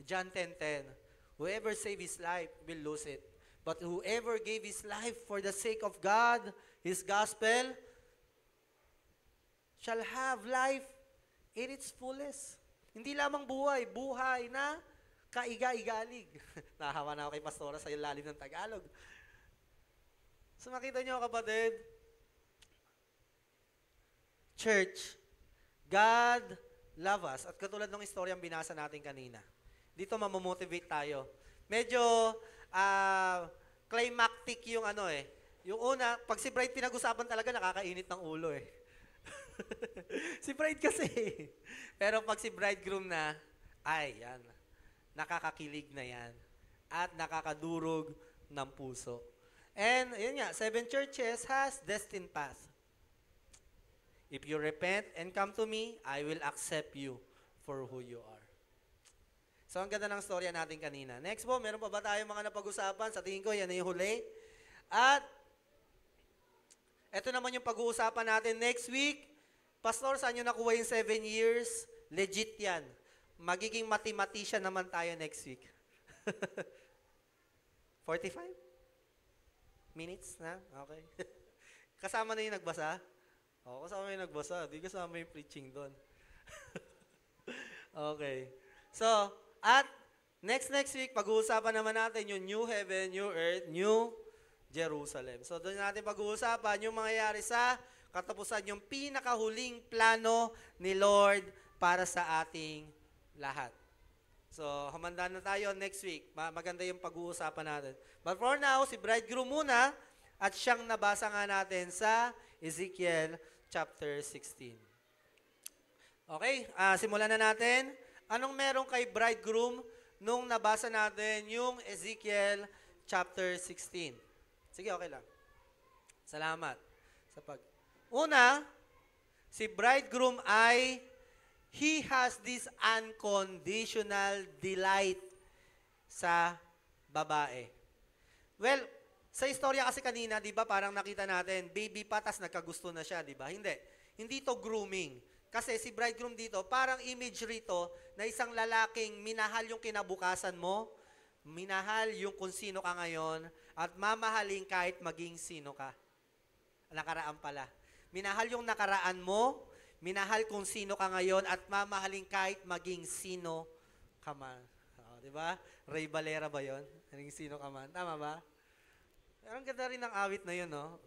John 10:10, whoever save his life will lose it. But whoever gave his life for the sake of God, his gospel, shall have life in its fullest. Hindi lamang buhay na kaiga-igalig. Nahawa na ako kay Pastora sa ilalim ng Tagalog. So makita niyo kapatid, church, God love us. At katulad ng istoryang binasa natin kanina, dito mamomotivate tayo. Medyo climactic yung Yung una, pag si Bride pinag-usapan talaga, nakakainit ng ulo eh. Si Bride kasi. Pero pag si bridegroom na, ay, yan. Nakakakilig na yan. At nakakadurog ng puso. And, yun nga, 7 churches has destined path. If you repent and come to me, I will accept you for who you are. So, ang ganda ng storya natin kanina. Next po, meron pa ba tayong mga napag-usapan? Sa tingin ko, yan na yung huli. At, eto naman yung pag-uusapan natin next week. Pastor, saan nyo nakuha yung 7 years? Legit yan. Magiging mathematician naman tayo next week. 45 minutes na? Okay. Kasama na yung nagbasa? Oo, kasama yung nagbasa. Di kasama yung preaching doon. Okay. So, at next week, pag-uusapan naman natin yung new heaven, new earth, new Jerusalem. So, doon natin pag-uusapan yung mangyayari sa katapusan, yung pinakahuling plano ni Lord para sa ating lahat. So, hamanda na tayo next week. Maganda yung pag-uusapan natin. But for now, si bridegroom muna at siyang nabasa nga natin sa Ezekiel chapter 16. Okay, simulan na natin. Anong meron kay bridegroom nung nabasa natin yung Ezekiel chapter 16? Sige, okay lang. Salamat. Una, si bridegroom ay he has this unconditional delight sa babae. Well, sa istorya kasi kanina, di ba, parang nakita natin, baby pa, tas nagkagusto na siya, di ba? Hindi. Hindi to grooming. Kasi si bridegroom dito, parang image rito na isang lalaking minahal yung kinabukasan mo, minahal yung kung sino ka ngayon, at mamahalin kahit maging sino ka. Nakaraan pala. Minahal yung nakaraan mo, minahal kung sino ka ngayon, at mamahalin kahit maging sino ka man. Di ba? Ray Valera ba yun? Maging sino ka man. Tama ba? Pero ang ganda rin ng awit na yun, no?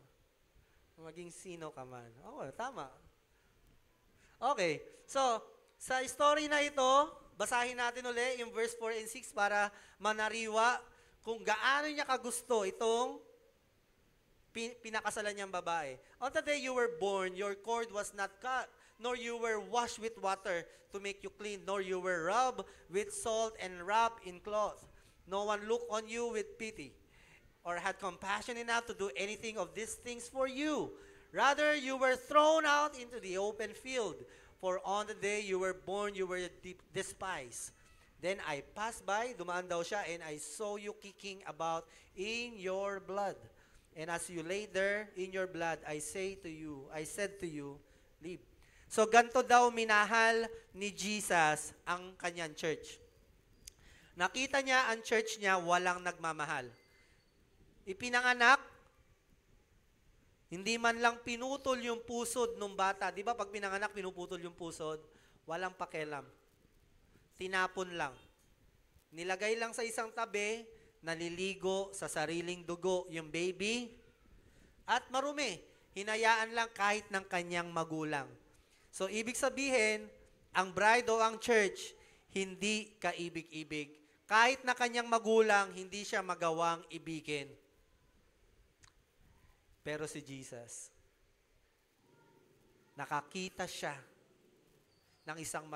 Maging sino ka man. Oo, tama. Okay. So, sa story na ito, basahin natin uli yung verse 4 and 6 para manariwa kung gaano niya kagusto itong pinakasalan niyang babae. On the day you were born, your cord was not cut, nor you were washed with water to make you clean, nor you were rubbed with salt and wrapped in cloth. No one looked on you with pity, or had compassion enough to do anything of these things for you. Rather, you were thrown out into the open field, for on the day you were born, you were despised. Then I passed by, dumaan daw siya, and I saw you kicking about in your blood. And as you lay there in your blood, I said to you, leave. So ganto daw minahal ni Jesus ang kanyang church. Nakita niya ang church niya walang nagmamahal. Ipinanganak, hindi man lang pinutol yung pusod ng bata. Di ba pag pinanganak, pinuputol yung pusod? Walang pakialam. Tinapon lang. Nilagay lang sa isang tabi, naliligo sa sariling dugo yung baby, at marumi, hinayaan lang kahit ng kanyang magulang. So, ibig sabihin, ang bride o ang church, hindi kaibig-ibig. Kahit na kanyang magulang, hindi siya magawang ibigin. Pero si Jesus, nakakita siya ng isang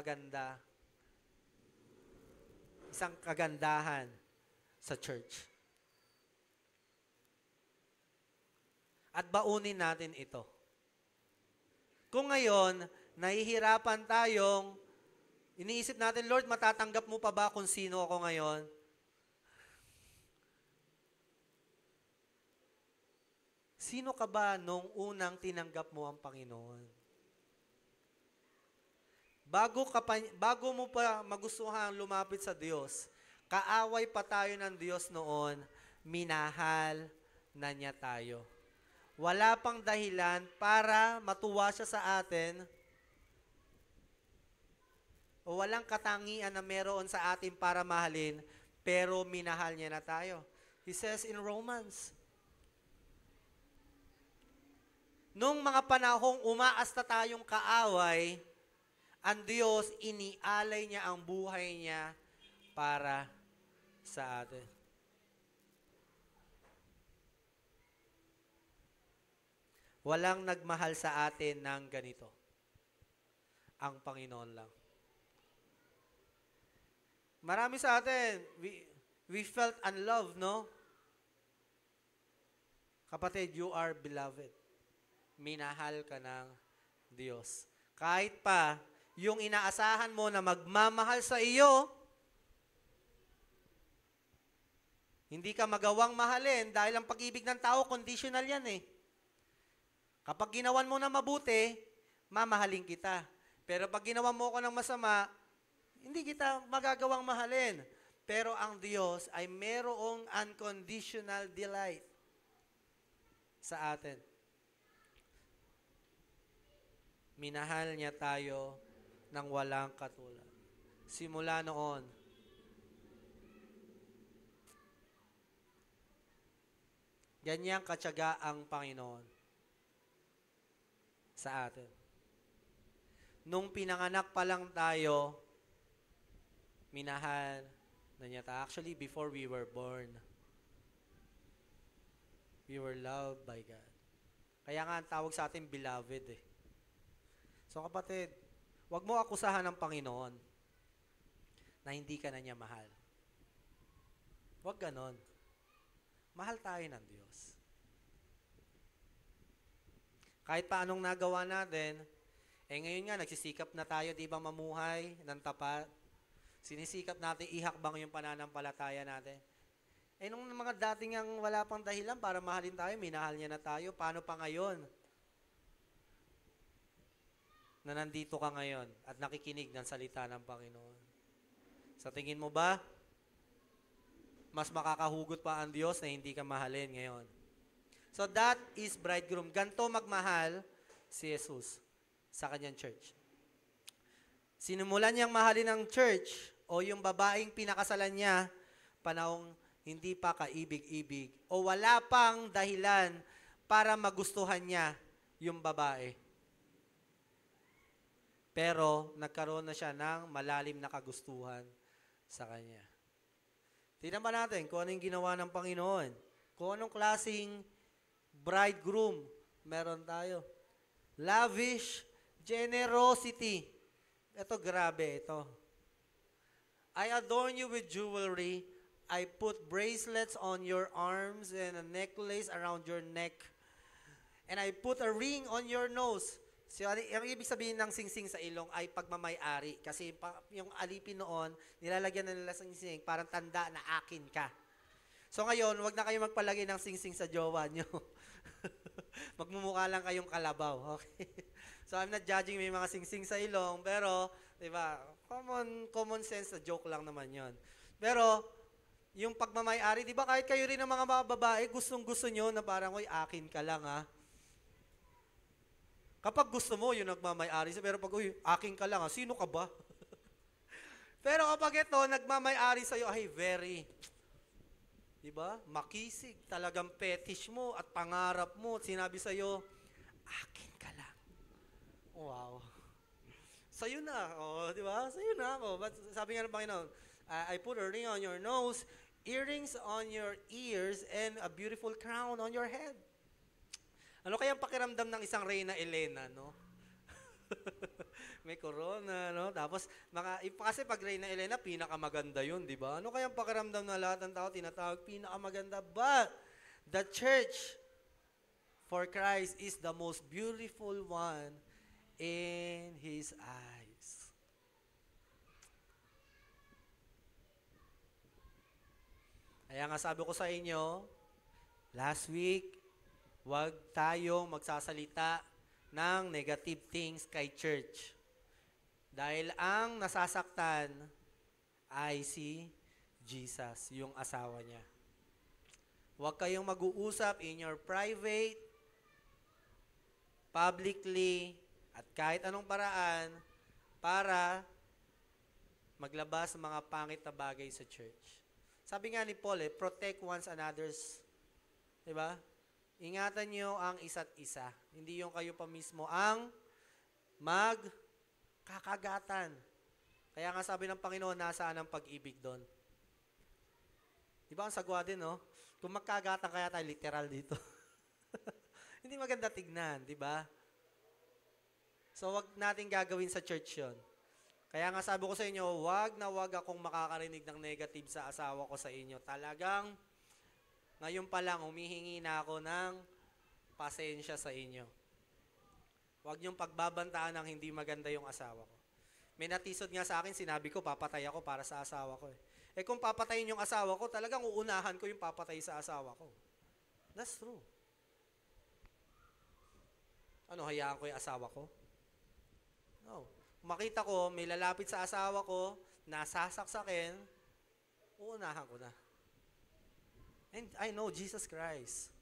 kagandahan sa church. At baunin natin ito. Kung ngayon, nahihirapan tayong, iniisip natin, Lord, matatanggap mo pa ba kung sino ako ngayon? Sino ka ba nung unang tinanggap mo ang Panginoon? Bago mo pa magustuhan lumapit sa Diyos, kaaway pa tayo ng Diyos noon, minahal na niya tayo. Wala pang dahilan para matuwa siya sa atin, o walang katangian na meron sa atin para mahalin, pero minahal niya na tayo. He says in Romans, nung mga panahong umaasta tayong kaaway, ang Diyos, inialay niya ang buhay niya para sa atin. Walang nagmahal sa atin ng ganito. Ang Panginoon lang. Marami sa atin, we felt unloved, no? Kapatid, you are beloved. Minahal ka ng Diyos. Kahit pa, yung inaasahan mo na magmamahal sa iyo, hindi ka magawang mahalin dahil ang pag-ibig ng tao, conditional yan eh. Kapag ginawan mo na mabuti, mamahalin kita. Pero pag ginawan mo ko ng masama, hindi kita magagawang mahalin. Pero ang Diyos ay merong unconditional delight sa atin. Minahal niya tayo ng walang katulad. Simula noon, ganyang katyaga ang Panginoon sa atin. Nung pinanganak pa lang tayo, minahal na niya tayo. Actually, before we were born, we were loved by God. Kaya nga ang tawag sa atin, beloved eh. So kapatid, wag mo akusahan ng Panginoon na hindi ka na niya mahal. Wag ganon. Mahal tayo ng Diyos. Kahit paanong nagawa natin, ngayon nga, nagsisikap na tayo, di ba, mamuhay ng tapat. Sinisikap natin ihakbang yung pananampalataya natin. Nung mga dating ang wala pang dahilan para mahalin tayo, minahal niya na tayo. Paano pa ngayon? Na nandito ka ngayon at nakikinig ng salita ng Panginoon. Sa tingin mo ba, mas makakahugot pa ang Diyos na hindi ka mahalin ngayon? So that is bridegroom. Ganto magmahal si Jesus sa kanyang church. Sinimulan niyang mahalin ang church o yung babaeng pinakasalan niya panahong hindi pa kaibig-ibig o wala pang dahilan para magustuhan niya yung babae. Pero nagkaroon na siya ng malalim na kagustuhan sa kanya. Tingnan ba natin kung ano yung ginawa ng Panginoon? Kung anong klaseng bridegroom meron tayo. Lavish generosity. Ito, grabe ito. I adorn you with jewelry. I put bracelets on your arms and a necklace around your neck. And I put a ring on your nose. So, ang ibig sabihin ng singsing sa ilong ay pagmamay-ari. Kasi yung alipin noon, nilalagyan na nila singsing, parang tanda na akin ka. So ngayon, wag na kayo magpalagay ng singsing sa jowa nyo. Magmumukha lang kayong kalabaw. Okay? So I'm not judging may mga singsing sa ilong, pero, di ba, common sense, joke lang naman yon. Pero, yung pagmamay-ari, di ba, kahit kayo rin ng mga babae, gustong-gusto nyo na parang, oy, akin ka lang, ha? Kapag gusto mo, yung nagmamay-ari, pero pag, uy, akin ka lang, ha? Sino ka ba? Pero kapag ito, nagmamay-ari sa'yo, ay, Diba? Makisig, talagang fetish mo at pangarap mo. At sinabi sa'yo, akin ka lang. Wow. Sa'yo na. Oh, di ba? Sa'yo na ako. But sabi nga ng Panginoon, I put a ring on your nose, earrings on your ears, and a beautiful crown on your head. Ano kayang pakiramdam ng isang Reyna Elena, no? May corona, no? Tapos, kasi pag Reyna Elena, pinakamaganda yun, di ba? Ano kayang pakiramdam na lahat ng tao tinatawag pinakamaganda? But, the church for Christ is the most beautiful one in His eyes. Kaya nga sabi ko sa inyo, last week, huwag tayong magsasalita ng negative things kay church. Dahil ang nasasaktan ay si Jesus, yung asawa niya. Huwag kayong mag-uusap in your private, publicly, at kahit anong paraan para maglabas ng mga pangit na bagay sa church. Sabi nga ni Paul, protect one's another's. Diba? Ingatan nyo ang isa't isa. Hindi yung kayo pa mismo ang magkakagatan. Kaya nga sabi ng Panginoon, nasaan ang pag-ibig doon? Diba ang sagwa din, no? Kung magkagatan kaya tayo literal dito. Hindi maganda tignan, diba? So, wag natin gagawin sa church yon. Kaya nga sabi ko sa inyo, wag na wag akong makakarinig ng negative sa asawa ko sa inyo. Talagang, ngayon pa lang, humihingi na ako ng pasensya sa inyo. Huwag niyong pagbabantaan ng hindi maganda yung asawa ko. May natisod nga sa akin, sinabi ko, papatay ako para sa asawa ko. Kung papatayin yung asawa ko, talagang uunahan ko yung papatay sa asawa ko. That's true. Ano, hayaan ko yung asawa ko? No. Makita ko, may lalapit sa asawa ko, nasasaksakin, uunahan ko na. And I know Jesus Christ.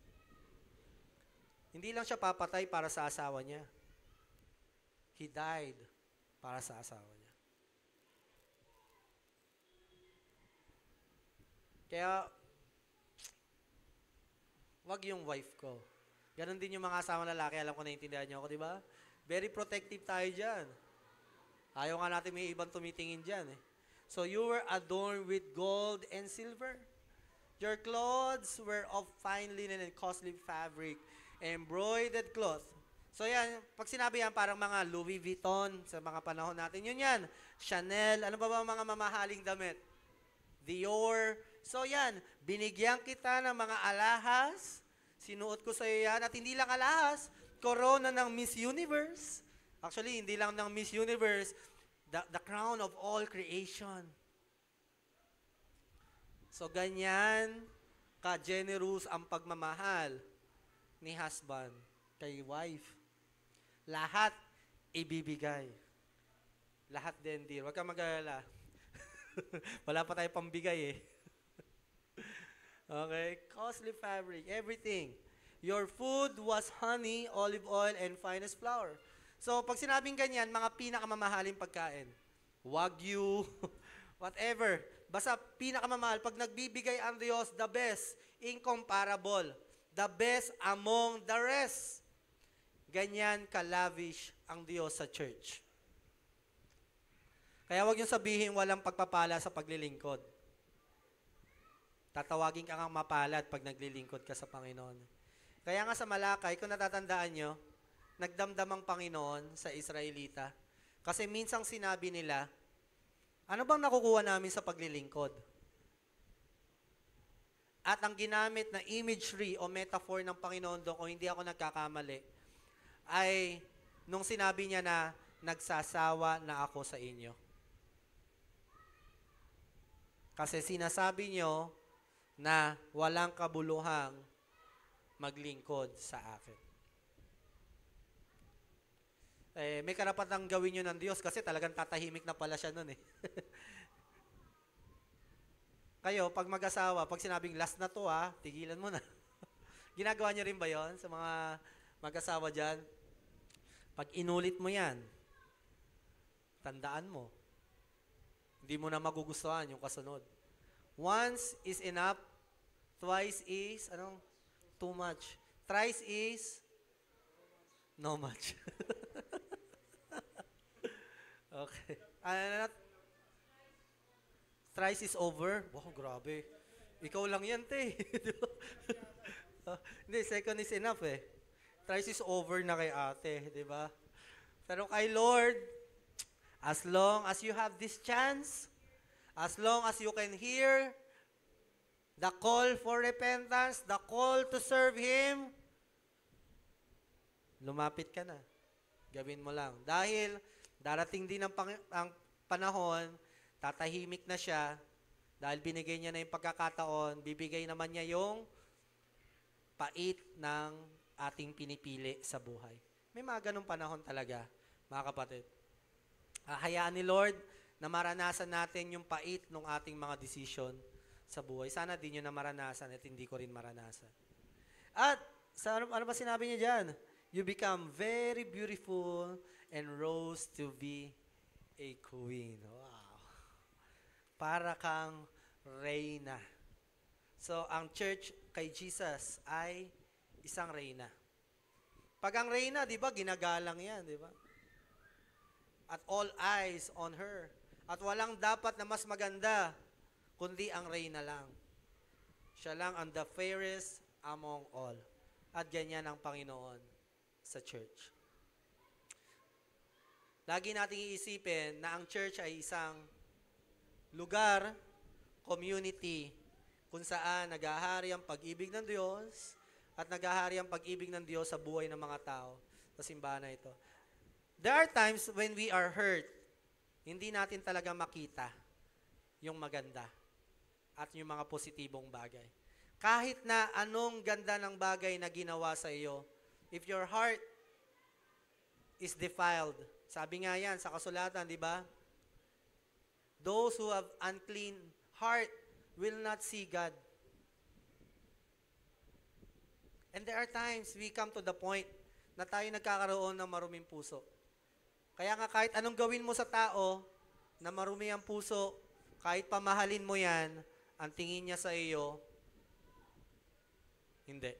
Hindi lang siya papatay para sa asawa niya. He died para sa asawa niya. Kaya, wag yung wife ko. Ganon din yung mga asawa lalaki. Alam ko naiintindihan niyo ako, di ba? Very protective tayo dyan. Ayaw nga natin may ibang tumitingin dyan. So, you were adorned with gold and silver. Your clothes were of fine linen and costly fabric, embroidered cloth. So yan, pag sinabi yan, parang mga Louis Vuitton sa mga panahon natin. Yun yan. Chanel, ano ba mga mamahaling damit? Dior. So yan, binigyan kita ng mga alahas. Sinuot ko sa iyo yan. At hindi lang alahas, corona ng Miss Universe. Actually, hindi lang ng Miss Universe, the crown of all creation. So, ganyan ka-generous ang pagmamahal ni husband kay wife. Lahat ibibigay. Lahat din, dear. Huwag kang mag-alala. Wala pa tayo pambigay Okay? Costly fabric, everything. Your food was honey, olive oil, and finest flour. So, pag sinabing ganyan, mga pinakamamahaling pagkain. Wagyu, whatever. Basta pinakamamahal, pag nagbibigay ang Diyos, the best, incomparable, the best among the rest. Ganyan ka-lavish ang Diyos sa church. Kaya wag yung sabihin walang pagpapala sa paglilingkod. Tatawagin ka ngang mapalad pag naglilingkod ka sa Panginoon. Kaya nga sa Malakay, kung natatandaan nyo, nagdamdam ang Panginoon sa Israelita. Kasi minsang sinabi nila, ano bang nakukuha namin sa paglilingkod? At ang ginamit na imagery o metaphor ng Panginoon doon, kung hindi ako nagkakamali, ay nung sinabi niya na nagsasawa na ako sa inyo. Kasi sinasabi niyo na walang kabuluhang maglingkod sa akin. May karapatang gawin yun ng Diyos kasi talagang tatahimik na pala siya nun Kayo, pag mag-asawa, pag sinabing last na to tigilan mo na. Ginagawa niyo rin ba yon sa mga mag-asawa dyan? Pag inulit mo yan, tandaan mo, hindi mo na magugustuhan yung kasunod. Once is enough Twice is, too much. Thrice is, no much. Okay. Thrice is over. Wow, grabe. Ikaw lang yan, te. Di ba? Hindi, second is enough eh. Thrice is over na kay ate, di ba? Pero kay Lord, as long as you have this chance, as long as you can hear the call for repentance, the call to serve Him, lumapit ka na. Gawin mo lang. Dahil darating din ang panahon, tatahimik na siya, dahil binigay niya na yung pagkakataon, bibigay naman niya yung pait ng ating pinipili sa buhay. May mga ganong panahon talaga, mga kapatid. Hayaan ni Lord na maranasan natin yung pait ng ating mga decision sa buhay. Sana di nyo na maranasan at hindi ko rin maranasan. At, ano ba sinabi niya dyan? You become very beautiful and rose to be a queen. Wow. Para kang reyna. So, ang church kay Jesus ay isang reyna. Pag ang reyna, di ba, ginagalang yan, di ba? At all eyes on her. At walang dapat na mas maganda, kundi ang reyna lang. Siya lang ang the fairest among all. At ganyan ang Panginoon sa church. Lagi nating iisipin na ang church ay isang lugar, community, kung saan naghahari ang pag-ibig ng Diyos at naghahari ang pag-ibig ng Diyos sa buhay ng mga tao sa simbahan na ito. There are times when we are hurt, hindi natin talaga makita yung maganda at yung mga positibong bagay. Kahit na anong ganda ng bagay na ginawa sa iyo, if your heart is defiled, sabi nga yan sa kasulatan, di ba? Those who have unclean heart will not see God. And there are times we come to the point na tayo nagkakaroon ng maruming puso. Kaya nga kahit anong gawin mo sa tao na marumi ang puso, kahit pamahalin mo yan, ang tingin niya sa iyo, hindi.